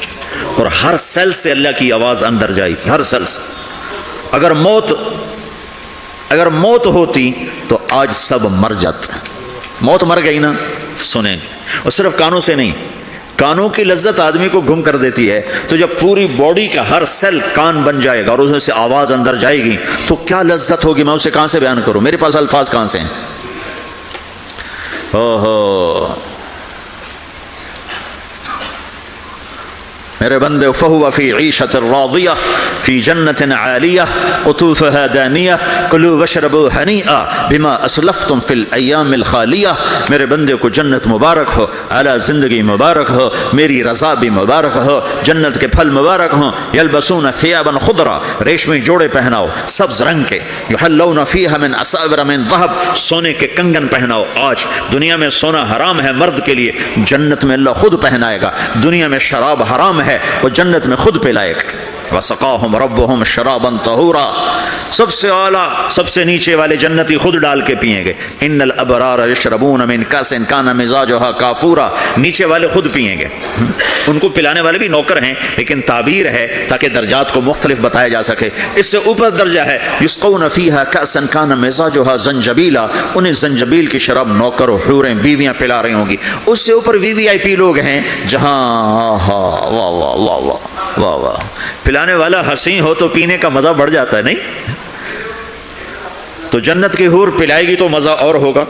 اور ہر سیل سے اللہ کی آواز اندر جائے گی، ہر سیل سے۔ اگر موت ہوتی تو آج سب مر جاتے، موت مر گئی نا، سنیں گے، اور صرف کانوں سے نہیں، کانوں کی لذت آدمی کو گم کر دیتی ہے، تو جب پوری باڈی کا ہر سیل کان بن جائے گا اور اس میں سے آواز اندر جائے گی تو کیا لذت ہوگی، میں اسے کہاں سے بیان کروں، میرے پاس الفاظ کہاں سے ہیں۔ میرے بندے فَهُوَ فِي عِيشَةٍ رَاضِيَةٍ فِي جَنَّةٍ عَالِيَةٍ قُطُوفُهَا دَانِيَةٌ كُلُوا وَاشْرَبُوا هَنِيئًا بِمَا أَسْلَفْتُمْ فِي الْأَيَّامِ الْخَالِيَةِ، میرے بندے کو جنت مبارک ہو، اعلیٰ زندگی مبارک ہو، میری رضا بھی مبارک ہو، جنت کے پھل مبارک ہوں۔ يَلْبَسُونَ ثِيَابًا خُضْرًا، ریشمی جوڑے پہناؤ سبز رنگ کے، يُحَلَّوْنَ فِيهَا مِنْ أَسَاوِرَ مِنْ ذَهَبٍ، سونے کے کنگن پہناؤ۔ آج دنیا میں سونا حرام ہے مرد کے لیے، جنت میں اللہ خود پہنائے گا۔ دنیا میں شراب حرام ہے، وہ جنت میں خود پلائے گا۔ وَسَقَاهُمْ رَبُّهُمْ شَرَابًا طَهُورًا، سب سے اعلیٰ سب سے نیچے والے جنتی خود ڈال کے پئیں گے۔ إِنَّ الْأَبْرَارَ يَشْرَبُونَ مِنْ كَأْسٍ كَانَ مِزَاجُهَا كَافُورًا، نیچے والے خود پئیں گے، ان کو پلانے والے بھی نوکر ہیں، لیکن تعبیر ہے تاکہ درجات کو مختلف بتایا جا سکے۔ اس سے اوپر درجہ ہے يُسْقَوْنَ فِيهَا كَأْسًا كَانَ مِزَاجُهَا زَنْجَبِيلًا، انہیں زنجبیل کی شراب نوکر و حوریں بیویاں پلا رہی ہوں گی۔ اس سے اوپر VIP لوگ ہیں جہاں واہ واہ واہ واہ واہ واہ، پلانے والا حسین ہو تو پینے کا مزہ بڑھ جاتا ہے، نہیں؟ تو جنت کی حور پلائے گی تو مزہ اور ہوگا،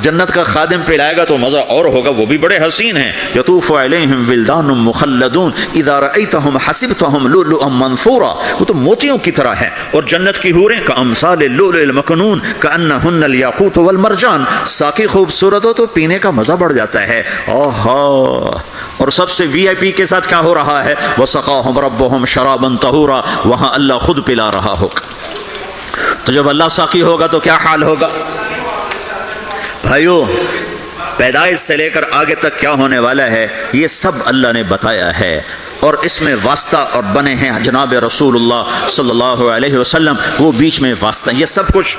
جنت کا خادم پلائے گا تو مزہ اور ہوگا، وہ بھی بڑے حسین ہیں۔ یطوف علیہم ولدان مخلدون اذا رأیتہم حسبتہم لؤلؤا منثورا، وہ تو موتیوں کی طرح ہیں، اور جنت کی حوریں کامثال اللؤلؤ المکنون کأنہن الیاقوت والمرجان، ساقی خوبصورت ہو تو پینے کا مزہ بڑھ جاتا ہے۔ اور سب سے VIP کے ساتھ کیا ہو رہا ہے؟ وسقاہم ربہم شرابا طہورا، وہاں اللہ خود پلا رہا ہوگا۔ تو جب اللہ ساقی ہوگا تو کیا حال ہوگا؟ بھائیو، پیدائش سے لے کر آگے تک کیا ہونے والا ہے یہ سب اللہ نے بتایا ہے، اور اس میں واسطہ اور بنے ہیں جناب رسول اللہ صلی اللہ علیہ وسلم، وہ بیچ میں واسطہ۔ یہ سب کچھ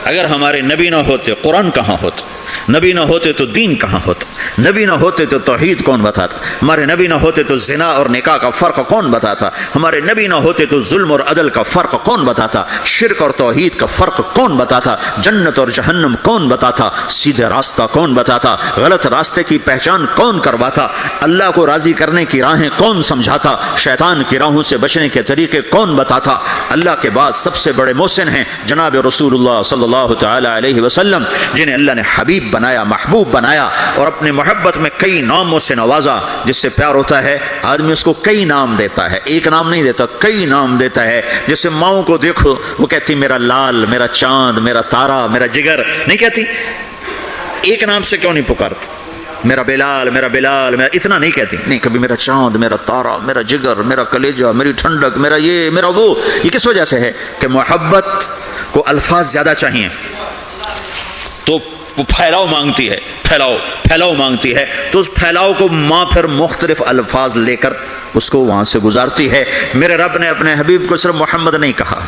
اگر ہمارے نبی نہ ہوتے قرآن کہاں ہوتا، نبی نہ ہوتے تو دین کہاں ہوتا، نبی نہ ہوتے تو توحید کون بتاتا، ہمارے نبی نہ ہوتے تو زنا اور نکاح کا فرق کون بتاتا، ہمارے نبی نہ ہوتے تو ظلم اور عدل کا فرق کون بتاتا، شرک اور توحید کا فرق کون بتاتا، جنت اور جہنم کون بتاتا، سیدھے راستہ کون بتاتا، غلط راستے کی پہچان کون کرواتا، اللہ کو راضی کرنے کی راہیں کون سمجھاتا، شیطان کی راہوں سے بچنے کے طریقے کون بتاتا۔ اللہ کے بعد سب سے بڑے محسن ہیں جناب رسول اللہ صلی اللہ تعالی علیہ وسلم، جنہیں اللہ نے حبیب بنایا، محبوب بنایا، اور اپنے محبت میں کئی ناموں سے نوازا۔ جس سے پیار ہوتا ہے آدمی اس کو کئی نام دیتا ہے، ایک نام نہیں دیتا، کئی نام دیتا ہے۔ جیسے ماؤں کو دیکھو، وہ کہتی میرا لال، میرا چاند، میرا تارا، میرا جگر، نہیں کہتی؟ ایک نام سے کیوں نہیں پکارتی؟ میرا بلال، میرا بلال، میرا اتنا نہیں کہتی، نہیں، کبھی میرا چاند، میرا تارا، میرا جگر، میرا کلیجہ، میری ٹھنڈک، میرا یہ، میرا وہ۔ یہ کس وجہ سے ہے؟ کہ محبت کو الفاظ زیادہ چاہیے تو وہ پھیلاؤ مانگتی ہے، پھیلاؤ مانگتی ہے، تو اس پھیلاؤ کو ماں پھر مختلف الفاظ لے کر اس کو وہاں سے گزارتی ہے۔ میرے رب نے اپنے حبیب کو صرف محمد نہیں کہا،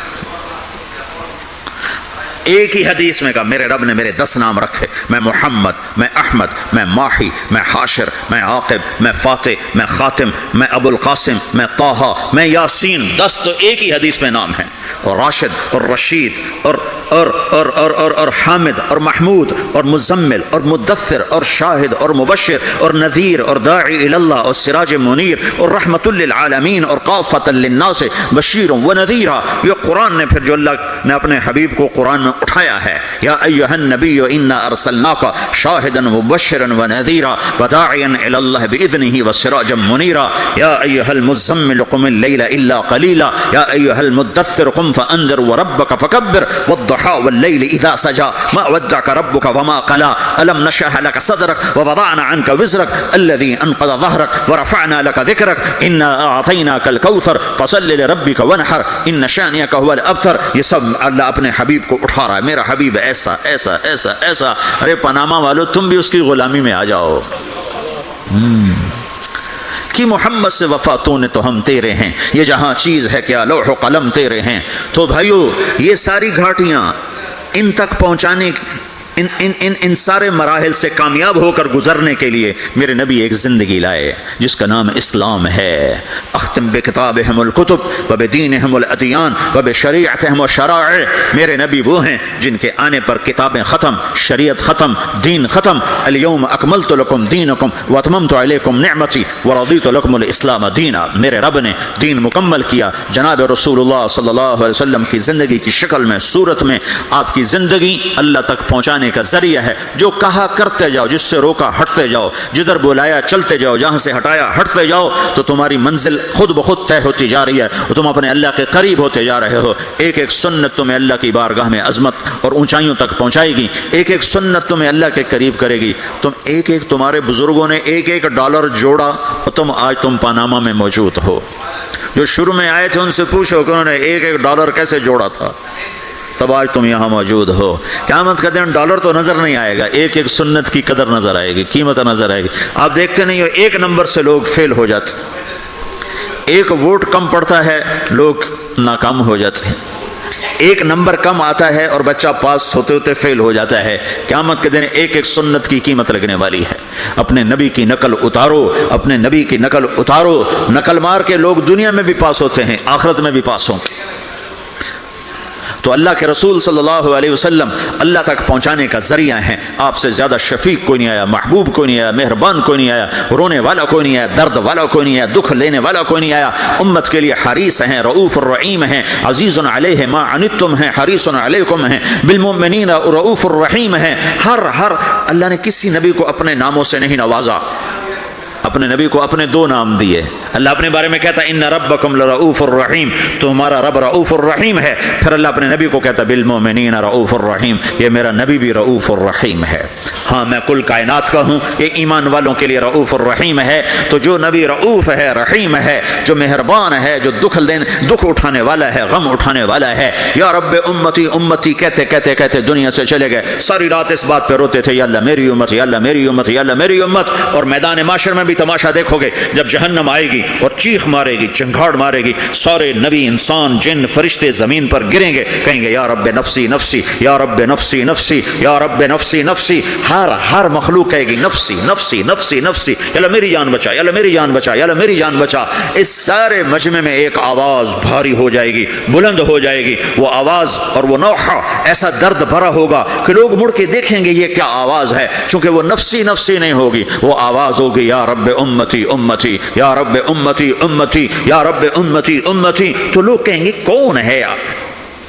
ایک ہی حدیث میں کہا میرے رب نے میرے 10 نام رکھے، میں محمد، میں احمد، میں ماہی، میں حاشر، میں عاقب، میں فاتح، میں خاتم، میں ابو القاسم، میں طٰہٰ، میں یاسین۔ 10 تو ایک ہی حدیث میں نام ہیں، اور راشد اور رشید اور اور حامد اور محمود اور مزمل اور مدثر اور شاہد اور مبشر اور نذیر اور داعی الی اللہ اور سراج منیر اور رحمت للعالمین اور قافۃ للناس بشیر و نذیرا. یہ قرآن نے پھر جو اللہ نے اپنے حبیب کو قرآن میں اٹھایا ہے، یا ایھا النبی انا ارسلناک شاہدا مبشرا ونذیرا وداعیا الی اللہ باذنہ وسراجا منیرا. یا ایھا المزمل قم اللیل الا قلیلا یا ایھا المدثر قم فانذر وربک فکبر والضحى والليل اذا سجى ما ودعك ربك وما قلى الم نشرح لك صدرك ووضعنا عنك وزرك الذي انقض ظهرك ورفعنا لك ذكرك انا اعطيناك الكوثر فصل لربك وانحر ان شانئك هو الابتر. یہ سب اللہ اپنے حبیب کو اٹھا رہا ہے، میرا حبیب ایسا ایسا ایسا ایسا. ارے پاناما والو تم بھی اس کی غلامی میں آ جاؤ. کہ محمد سے وفا تو نے تو ہم تیرے ہیں، یہ جہاں چیز ہے کیا لوح و قلم تیرے ہیں. تو بھائیو یہ ساری گھاٹیاں ان تک پہنچانے ان سارے مراحل سے کامیاب ہو کر گزرنے کے لیے میرے نبی ایک زندگی لائے جس کا نام اسلام ہے. اختم بکتابہم الکتب وبدینہم الادیان وبشریعتہم الشرائع. میرے نبی وہ ہیں جن کے آنے پر کتابیں ختم، شریعت ختم، دین ختم. الیوم اکملت لکم دینکم واتممت علیکم نعمتی ورضیت لکم الاسلام دینا. میرے رب نے دین مکمل کیا. جناب رسول اللہ صلی اللہ علیہ وسلم کی زندگی کی شکل میں، صورت میں. آپ کی زندگی اللہ تک پہنچانے کا ذریعہ ہے. جو کہا کرتے جاؤ، جس سے روکا ہٹتے جاؤ، جدھر بلایا چلتے جاؤ، جہاں سے ہٹایا ہٹتے جاؤ، تو تمہاری منزل خود بخود طے ہوتی جا رہی ہے اور تم اپنے اللہ کے قریب ہوتے جا رہے ہو. ایک ایک سنت تمہیں اللہ کی بارگاہ میں عظمت اور اونچائیوں تک پہنچائے گی. ایک ایک سنت تمہیں اللہ کے قریب کرے گی. تمہارے بزرگوں نے ایک ڈالر جوڑا اور آج تم پاناما میں موجود ہو. جو شروع میں آئے تھے ان سے پوچھو کہ انہوں نے ایک ڈالر کیسے جوڑا تھا، تب آج تم یہاں موجود ہو. قیامت کا دن ڈالر تو نظر نہیں آئے گا، ایک ایک سنت کی قدر نظر آئے گی، قیمت نظر آئے گی. آپ دیکھتے نہیں ہو ایک نمبر سے لوگ فیل ہو جاتے، ایک ووٹ کم پڑتا ہے لوگ ناکام ہو جاتے ہیں، ایک نمبر کم آتا ہے اور بچہ پاس ہوتے ہوتے فیل ہو جاتا ہے. قیامت کے دن ایک ایک سنت کی قیمت لگنے والی ہے. اپنے نبی کی نقل اتارو، اپنے نبی کی نقل اتارو. نقل مار کے لوگ دنیا میں بھی پاس ہوتے ہیں، آخرت میں بھی پاس ہوں گے. تو اللہ کے رسول صلی اللہ علیہ وسلم اللہ تک پہنچانے کا ذریعہ ہیں. آپ سے زیادہ شفیق کوئی نہیں آیا، محبوب کوئی نہیں آیا، مہربان کوئی نہیں آیا، رونے والا کوئی نہیں آیا، درد والا کوئی نہیں آیا، دکھ لینے والا کوئی نہیں آیا. امت کے لیے حریص ہیں، رؤوف الرحیم ہیں، عزیز علیہ ما عنتم ہیں، حریص علیکم ہیں، بالمؤمنین رؤوف الرحیم ہیں. ہر اللہ نے کسی نبی کو اپنے ناموں سے نہیں نوازا، اپنے نبی کو اپنے دو نام دیے. اللہ اپنے بارے میں کہتا ان ربکم لرؤوف الرحیم، تمہارا رب رؤوف الرحیم ہے. پھر اللہ اپنے نبی کو کہتا بالمؤمنین رؤوف الرحیم، یہ میرا نبی بھی رؤوف الرحیم ہے. ہاں میں کل کائنات کا ہوں، یہ ایمان والوں کے لیے رؤوف الرحیم ہے. تو جو نبی رؤوف ہے، رحیم ہے، جو مہربان ہے، جو دکھ اٹھانے والا ہے، غم اٹھانے والا ہے. یا رب امتی امتی کہتے کہتے کہتے دنیا سے چلے گئے. ساری رات اس بات پہ روتے تھے، یا اللہ میری امت، یا اللہ میری امت، یا اللہ میری امت. اور میدان معاشر میں بھی تماشا دیکھو گے، جب جہنم آئے گی اور چیخ مارے گی، چنگھاڑ مارے گی، سارے نبی، انسان، جن، فرشتے زمین پر گریں گے، کہیں گے یا رب نفسی نفسی، یا رب نفسی نفسی، یا رب نفسی نفسی. ہر مخلوق کہے گی نفسی نفسی نفسی نفسی، یا اللہ میری جان بچا، یا اللہ میری جان بچا، یا اللہ میری جان بچا. اس سارے مجمع میں ایک آواز بھاری ہو جائے گی، بلند ہو جائے گی. وہ آواز اور وہ نوحہ ایسا درد بھرا ہوگا کہ لوگ مڑ کے دیکھیں گے یہ کیا آواز ہے، چونکہ وہ نفسی نفسی نہیں ہوگی، وہ آواز ہوگی یا رب امتی امتی، یا رب امتی امتی، یا رب امتی امتی. تو لوگ کہیں گے کون ہے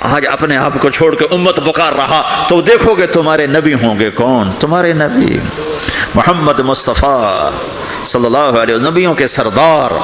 آج اپنے آپ کو چھوڑ کے امت پکار رہا؟ تو دیکھو گے تمہارے نبی ہوں گے. کون؟ تمہارے نبی محمد مصطفیٰ صلی اللہ علیہ وسلم، نبیوں کے سردار،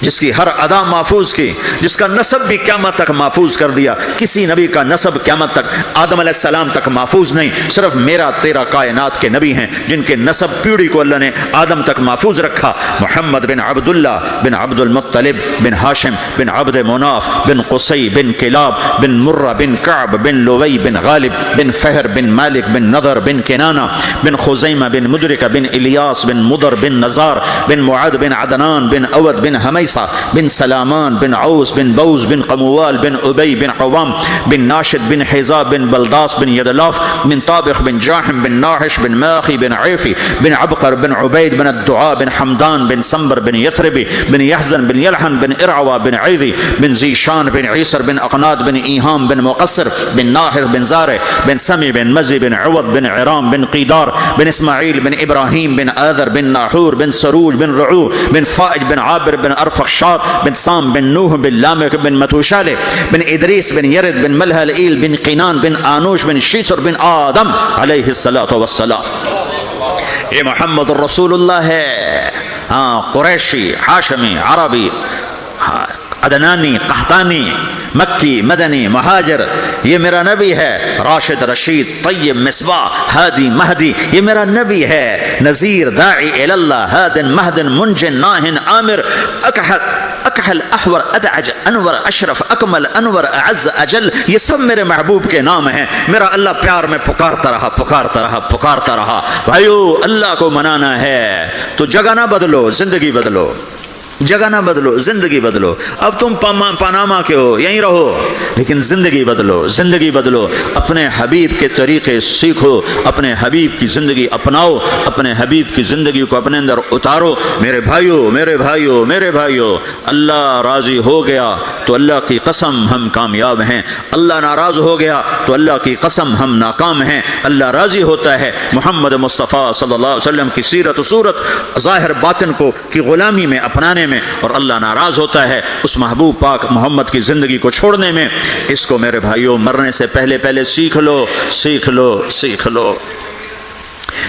جس کی ہر ادا محفوظ کی، جس کا نسب بھی قیامت تک محفوظ کر دیا. کسی نبی کا نسب قیامت تک آدم علیہ السلام تک محفوظ نہیں، صرف میرا تیرا کائنات کے نبی ہیں جن کے نسب پیڑھی کو اللہ نے آدم تک محفوظ رکھا. محمد بن عبداللہ بن عبد المطلب بن ہاشم بن عبد مناف بن قصی بن کلاب بن مرہ بن کعب بن لوی بن غالب بن فہر بن مالک بن نضر بن کنانہ بن خزیمہ بن مدرکہ بن الیاس بن مدر بن نزار بن معاذ بن عدنان بن اود بن حمیس حارثہ بن سلامان بن عوس بن بوز بن قموال بن ابی بن عوام بن ناشد بن حذاء بن بلداس بن یدلاف بن طابخ بن جاحم بن ناحش بن ماخی بن عیفی بن عبقر بن عبید بن الدعاء بن حمدان بن سمبر بن یثربی بن یحزن بن یلحن بن ارعوا بن عیدی بن زیشان بن عیسر بن اقناد بن ایہام بن مقصر بن ناحر بن زارع بن سمی بن مزی بن عوض بن عرام بن قیدار بن اسماعیل بن ابراہیم بن آذر بن ناحور بن سروج بن رعو بن فائج بن عابر بن ارفخشار بن سام بن نوح بن لامک بن متوشالہ بن ادریس بن یرد بن ملہلئیل بن قینان بن آنوش بن شیسر بن آدم علیہ الصلاۃ والسلام۔ یہ محمد الرسول اللہ ہے، ہاں، قریشی، ہاشمی، عربی، عدنانی، قحطانی، مکی، مدنی، مہاجر، یہ میرا نبی ہے، راشد، رشید، طیب، مصباح، ہادی، مہدی، یہ میرا نبی ہے، نذیر، داعی اللہ، ہادن، مہدن، منجن، ناہن، عامر، اکحل، احور، ادعج، انور، اشرف، اکمل، انور، اعز، اجل، یہ سب میرے محبوب کے نام ہیں۔ میرا اللہ پیار میں پکارتا رہا، پکارتا رہا، پکارتا رہا۔ بھائیو، اللہ کو منانا ہے تو جگہ نہ بدلو، زندگی بدلو، جگہ نہ بدلو، زندگی بدلو۔ اب تم پاناما کے ہو، یہیں رہو، لیکن زندگی بدلو، زندگی بدلو، اپنے حبیب کے طریقے سیکھو، اپنے حبیب کی زندگی اپناؤ، اپنے حبیب کی زندگی کو اپنے اندر اتارو۔ میرے بھائیو، میرے بھائیو، میرے بھائیو، اللہ راضی ہو گیا تو اللہ کی قسم ہم کامیاب ہیں، اللہ ناراض ہو گیا تو اللہ کی قسم ہم ناکام ہیں۔ اللہ راضی ہوتا ہے محمد مصطفیٰ صلی اللہ علیہ وسلم کی سیرت و صورت ظاہر باطن کو کی غلامی میں اپنانے میں، اور اللہ ناراض ہوتا ہے اس محبوب پاک محمد کی زندگی کو چھوڑنے میں۔ اس کو میرے بھائیوں مرنے سے پہلے پہلے سیکھ لو، سیکھ لو، سیکھ لو۔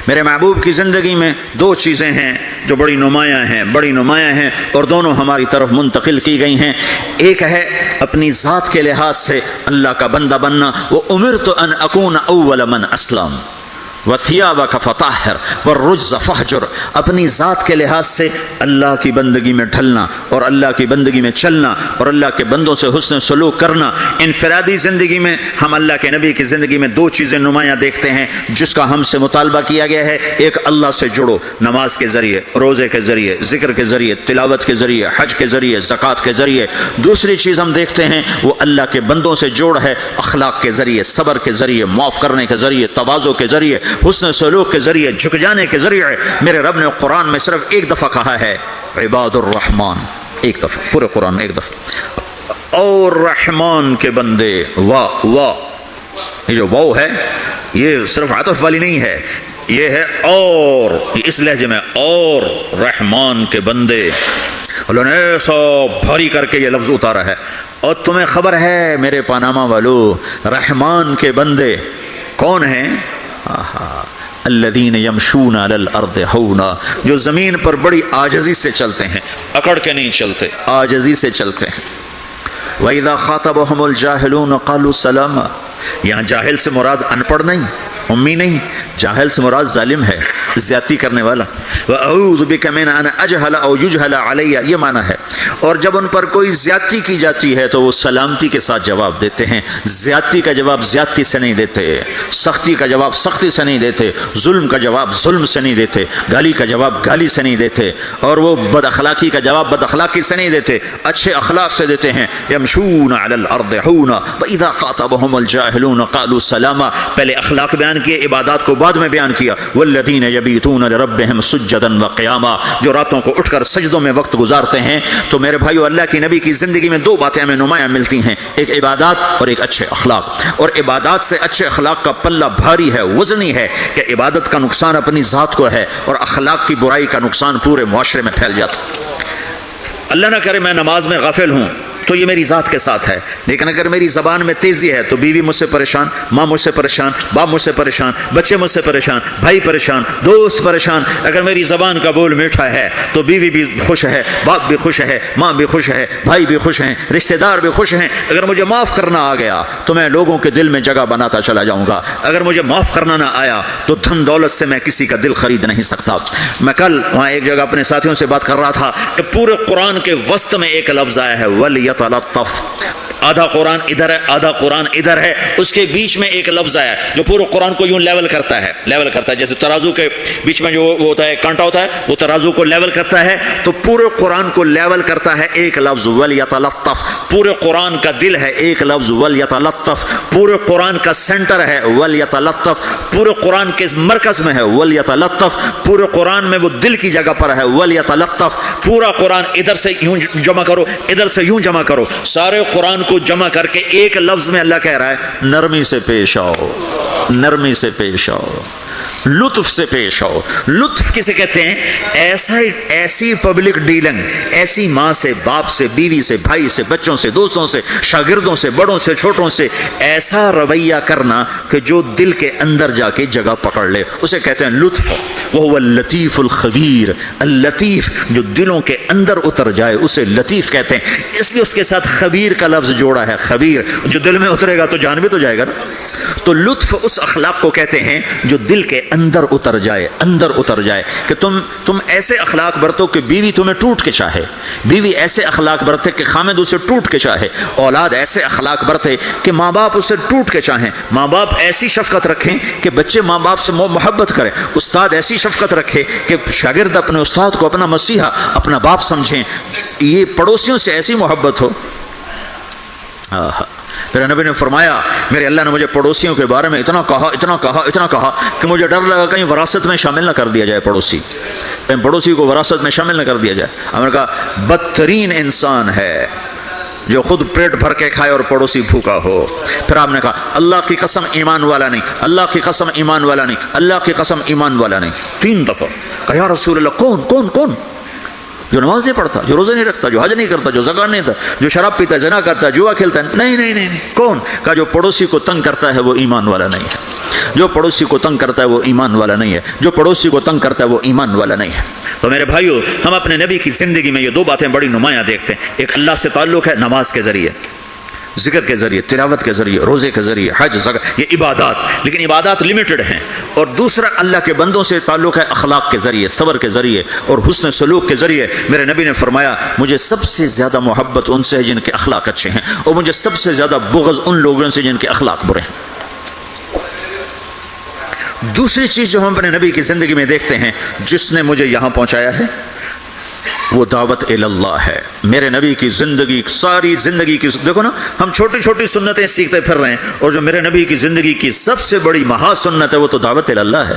میرے محبوب کی زندگی میں دو چیزیں ہیں جو بڑی نمایاں ہیں، بڑی نمایاں ہیں، اور دونوں ہماری طرف منتقل کی گئی ہیں۔ ایک ہے اپنی ذات کے لحاظ سے اللہ کا بندہ بننا، وَأُمِرْتُ أَنْ أَكُونَ أَوَّلَ مَنْ أَسْلَمَ وَثِيَابَكَ فَطَهِّرْ وَالرُّجْزَ فَاهْجُرْ، اپنی ذات کے لحاظ سے اللہ کی بندگی میں ڈھلنا اور اللہ کی بندگی میں چلنا اور اللہ کے بندوں سے حسن سلوک کرنا۔ انفرادی زندگی میں ہم اللہ کے نبی کی زندگی میں دو چیزیں نمایاں دیکھتے ہیں جس کا ہم سے مطالبہ کیا گیا ہے۔ ایک، اللہ سے جڑو، نماز کے ذریعے، روزے کے ذریعے، ذکر کے ذریعے، تلاوت کے ذریعے، حج کے ذریعے، زکوٰۃ کے ذریعے۔ دوسری چیز ہم دیکھتے ہیں وہ اللہ کے بندوں سے جوڑ ہے، اخلاق کے ذریعے، صبر کے ذریعے، معاف کرنے کے ذریعے، تواضع کے ذریعے، حسن سلوک کے ذریعے، جھک جانے کے ذریعے۔ میرے رب نے قرآن میں صرف ایک دفعہ کہا ہے عباد الرحمن، ایک دفعہ پورے قرآن میں ایک دفعہ، اور رحمان کے بندے، واہ واہ، یہ جو واو ہے یہ صرف عطف والی نہیں ہے، یہ ہے اور، یہ اس لہجے میں، اور رحمان کے بندے۔ اللہ نے ایسا بھاری کر کے یہ لفظ اتارا ہے۔ اور تمہیں خبر ہے میرے پاناما والو، رحمان کے بندے کون ہیں؟ الذین یمشون علی الارض ہونا، جو زمین پر بڑی عاجزی سے چلتے ہیں، اکڑ کے نہیں چلتے، عاجزی سے چلتے ہیں۔ وَإِذَا خَاطَبَهُمُ الْجَاهِلُونَ قَالُوا سَلَامًا، یہاں جاہل سے مراد ان پڑھ نہیں، امی نہیں، جاہل سے مراد ظالم ہے، زیادتی کرنے والا۔ وَأَعُوذُ بِكَ مِنْ أَنْ أَجْهَلَ أَوْ يُجْهَلَ عَلَيَّ، یہ معنی ہے۔ اور جب ان پر کوئی زیادتی کی جاتی ہے تو وہ سلامتی کے ساتھ جواب دیتے ہیں، زیادتی کا جواب زیادتی سے نہیں دیتے، سختی کا جواب سختی سے نہیں دیتے، ظلم کا جواب ظلم سے نہیں دیتے، گالی کا جواب گالی سے نہیں دیتے، اور وہ بد اخلاقی کا جواب بد اخلاقی سے نہیں دیتے، اچھے اخلاق سے دیتے ہیں۔ یمشون علی الارض ہونا واذا خاطبهم الجاهلون قالوا سلاما، پہلے اخلاق بیان کیے، عبادات کو بعد میں بیان کیا۔ والذین یبیتون لربهم سجدا وقیاما، جو راتوں کو اٹھ کر سجدوں میں وقت گزارتے ہیں۔ تو میرے بھائیو، اللہ کی نبی کی زندگی میں دو باتیں ہمیں نمایاں ملتی ہیں، ایک عبادات اور ایک اچھے اخلاق۔ اور عبادات سے اچھے اخلاق کا پلہ بھاری ہے، وزنی ہے، کہ عبادت کا نقصان اپنی ذات کو ہے اور اخلاق کی برائی کا نقصان پورے معاشرے میں پھیل جاتا۔ اللہ نہ کرے میں نماز میں غافل ہوں تو یہ میری ذات کے ساتھ ہے، لیکن اگر میری زبان میں تیزی ہے تو بیوی مجھ سے پریشان، ماں مجھ سے پریشان، باپ مجھ سے پریشان، بچے مجھ سے پریشان، بھائی پریشان، دوست پریشان۔ اگر میری زبان کا بول میٹھا ہے تو بیوی بھی خوش ہے، باپ بھی خوش ہے، ماں بھی خوش ہے، بھائی بھی خوش ہیں، رشتہ دار بھی خوش ہیں۔ اگر مجھے معاف کرنا آ گیا تو میں لوگوں کے دل میں جگہ بناتا چلا جاؤں گا، اگر مجھے معاف کرنا نہ آیا تو دھن دولت سے میں کسی کا دل خرید نہیں سکتا۔ میں کل وہاں ایک جگہ اپنے ساتھیوں سے بات کر رہا تھا کہ پورے قرآن کے وسط میں ایک لفظ آیا ہے وَلْيَتَلَطَّفْ، آدھا قرآن ادھر ہے آدھا قرآن ادھر ہے، اس کے بیچ میں ایک لفظ آیا جو پورے قرآن کو یوں لیول کرتا ہے، جیسے ترازو کے بیچ میں جو وہ ہوتا ہے کانٹا ہوتا ہے، وہ ترازو کو لیول کرتا ہے، تو پورے قرآن کو لیول کرتا ہے ایک لفظ وَلْيَتَلَطَّفْ۔ پورے قرآن کا دل ہے ایک لفظ وَلْيَتَلَطَّفْ، پورے قرآن کا سینٹر ہے وَلْيَتَلَطَّفْ، پورے قرآن کے مرکز میں ہے وَلْيَتَلَطَّفْ، پورے قرآن میں وہ دل کی جگہ پر ہے وَلْيَتَلَطَّفْ۔ پورا قرآن ادھر سے یوں جمع کرو، ادھر سے یوں جمع کرو، سارے قرآن کو جمع کر کے ایک لفظ میں اللہ کہہ رہا ہے نرمی سے پیش آؤ، نرمی سے پیش آؤ، لطف سے پیش آؤ۔ لطف کسے کہتے ہیں؟ ایسی پبلک ڈیلنگ، ایسی ماں سے، باپ سے، بیوی سے، بھائی سے، بچوں سے، دوستوں سے، شاگردوں سے، بڑوں سے، چھوٹوں سے ایسا رویہ کرنا کہ جو دل کے اندر جا کے جگہ پکڑ لے، اسے کہتے ہیں لطف۔ وہو اللطیف الخبیر، اللطیف جو دلوں کے اندر اتر جائے اسے لطیف کہتے ہیں، اس لیے اس کے ساتھ خبیر کا لفظ جوڑا ہے۔ خبیر جو دل میں اترے گا تو جان بھی تو جائے گا نا۔ تو لطف اس اخلاق کو کہتے ہیں جو دل کے اندر اتر جائے، اندر اتر جائے، کہ تم ایسے اخلاق برتو کہ بیوی تمہیں ٹوٹ کے چاہے، بیوی ایسے اخلاق برتے کہ خامد اسے ٹوٹ کے چاہے، اولاد ایسے اخلاق برتے کہ ماں باپ اسے ٹوٹ کے چاہیں، ماں باپ ایسی شفقت رکھیں کہ بچے ماں باپ سے محبت کریں، استاد ایسی شفقت رکھے کہ شاگرد اپنے استاد کو اپنا مسیحا، اپنا باپ سمجھیں، یہ پڑوسیوں سے ایسی محبت ہو۔ پھر نبی نے فرمایا میرے اللہ نے مجھے پڑوسیوں کے بارے میں اتنا کہا کہ مجھے ڈر لگا کہیں وراثت میں شامل نہ کر دیا جائے، پڑوسی کو وراثت میں شامل نہ کر دیا جائے۔ ہم نے کہا بدترین انسان ہے جو خود پیٹ بھر کے کھائے اور پڑوسی بھوکا ہو۔ پھر آپ نے کہا اللہ کی قسم ایمان والا نہیں، اللہ کی قسم ایمان والا نہیں، اللہ کی قسم ایمان والا نہیں، 3 دفعہ کہا یا رسول اللہ کون؟ جو نماز نہیں پڑھتا، جو روزے نہیں رکھتا، جو حج نہیں کرتا، جو زکات نہیں دیتا، جو شراب پیتا ہے، زنا کرتا ہے، جوا کھیلتا ہے، نہیں کون؟ کہا جو پڑوسی کو تنگ کرتا ہے وہ ایمان والا نہیں ہے، جو پڑوسی کو تنگ کرتا ہے وہ ایمان والا نہیں ہے، جو پڑوسی کو تنگ کرتا ہے وہ ایمان والا نہیں ہے۔ تو میرے بھائیو، ہم اپنے نبی کی زندگی میں یہ 2 باتیں بڑی نمایاں دیکھتے ہیں، ایک اللہ سے تعلق ہے نماز کے ذریعے، ذکر کے ذریعے، تلاوت کے ذریعے، روزے کے ذریعے، حج، زکات، یہ عبادات، لیکن عبادات لمیٹڈ ہیں، اور دوسرا اللہ کے بندوں سے تعلق ہے اخلاق کے ذریعے، صبر کے ذریعے اور حسن سلوک کے ذریعے۔ میرے نبی نے فرمایا مجھے سب سے زیادہ محبت ان سے ہے جن کے اخلاق اچھے ہیں، اور مجھے سب سے زیادہ بغض ان لوگوں سے جن کے اخلاق برے ہیں۔ دوسری چیز جو ہم اپنے نبی کی زندگی میں دیکھتے ہیں جس نے مجھے یہاں پہنچایا ہے وہ دعوت اللہ ہے۔ میرے نبی کی زندگی، ساری زندگی کی، دیکھو نا ہم چھوٹی چھوٹی سنتیں سیکھتے پھر رہے ہیں، اور جو میرے نبی کی زندگی کی سب سے بڑی مہا سنت ہے وہ تو دعوت اللہ ہے۔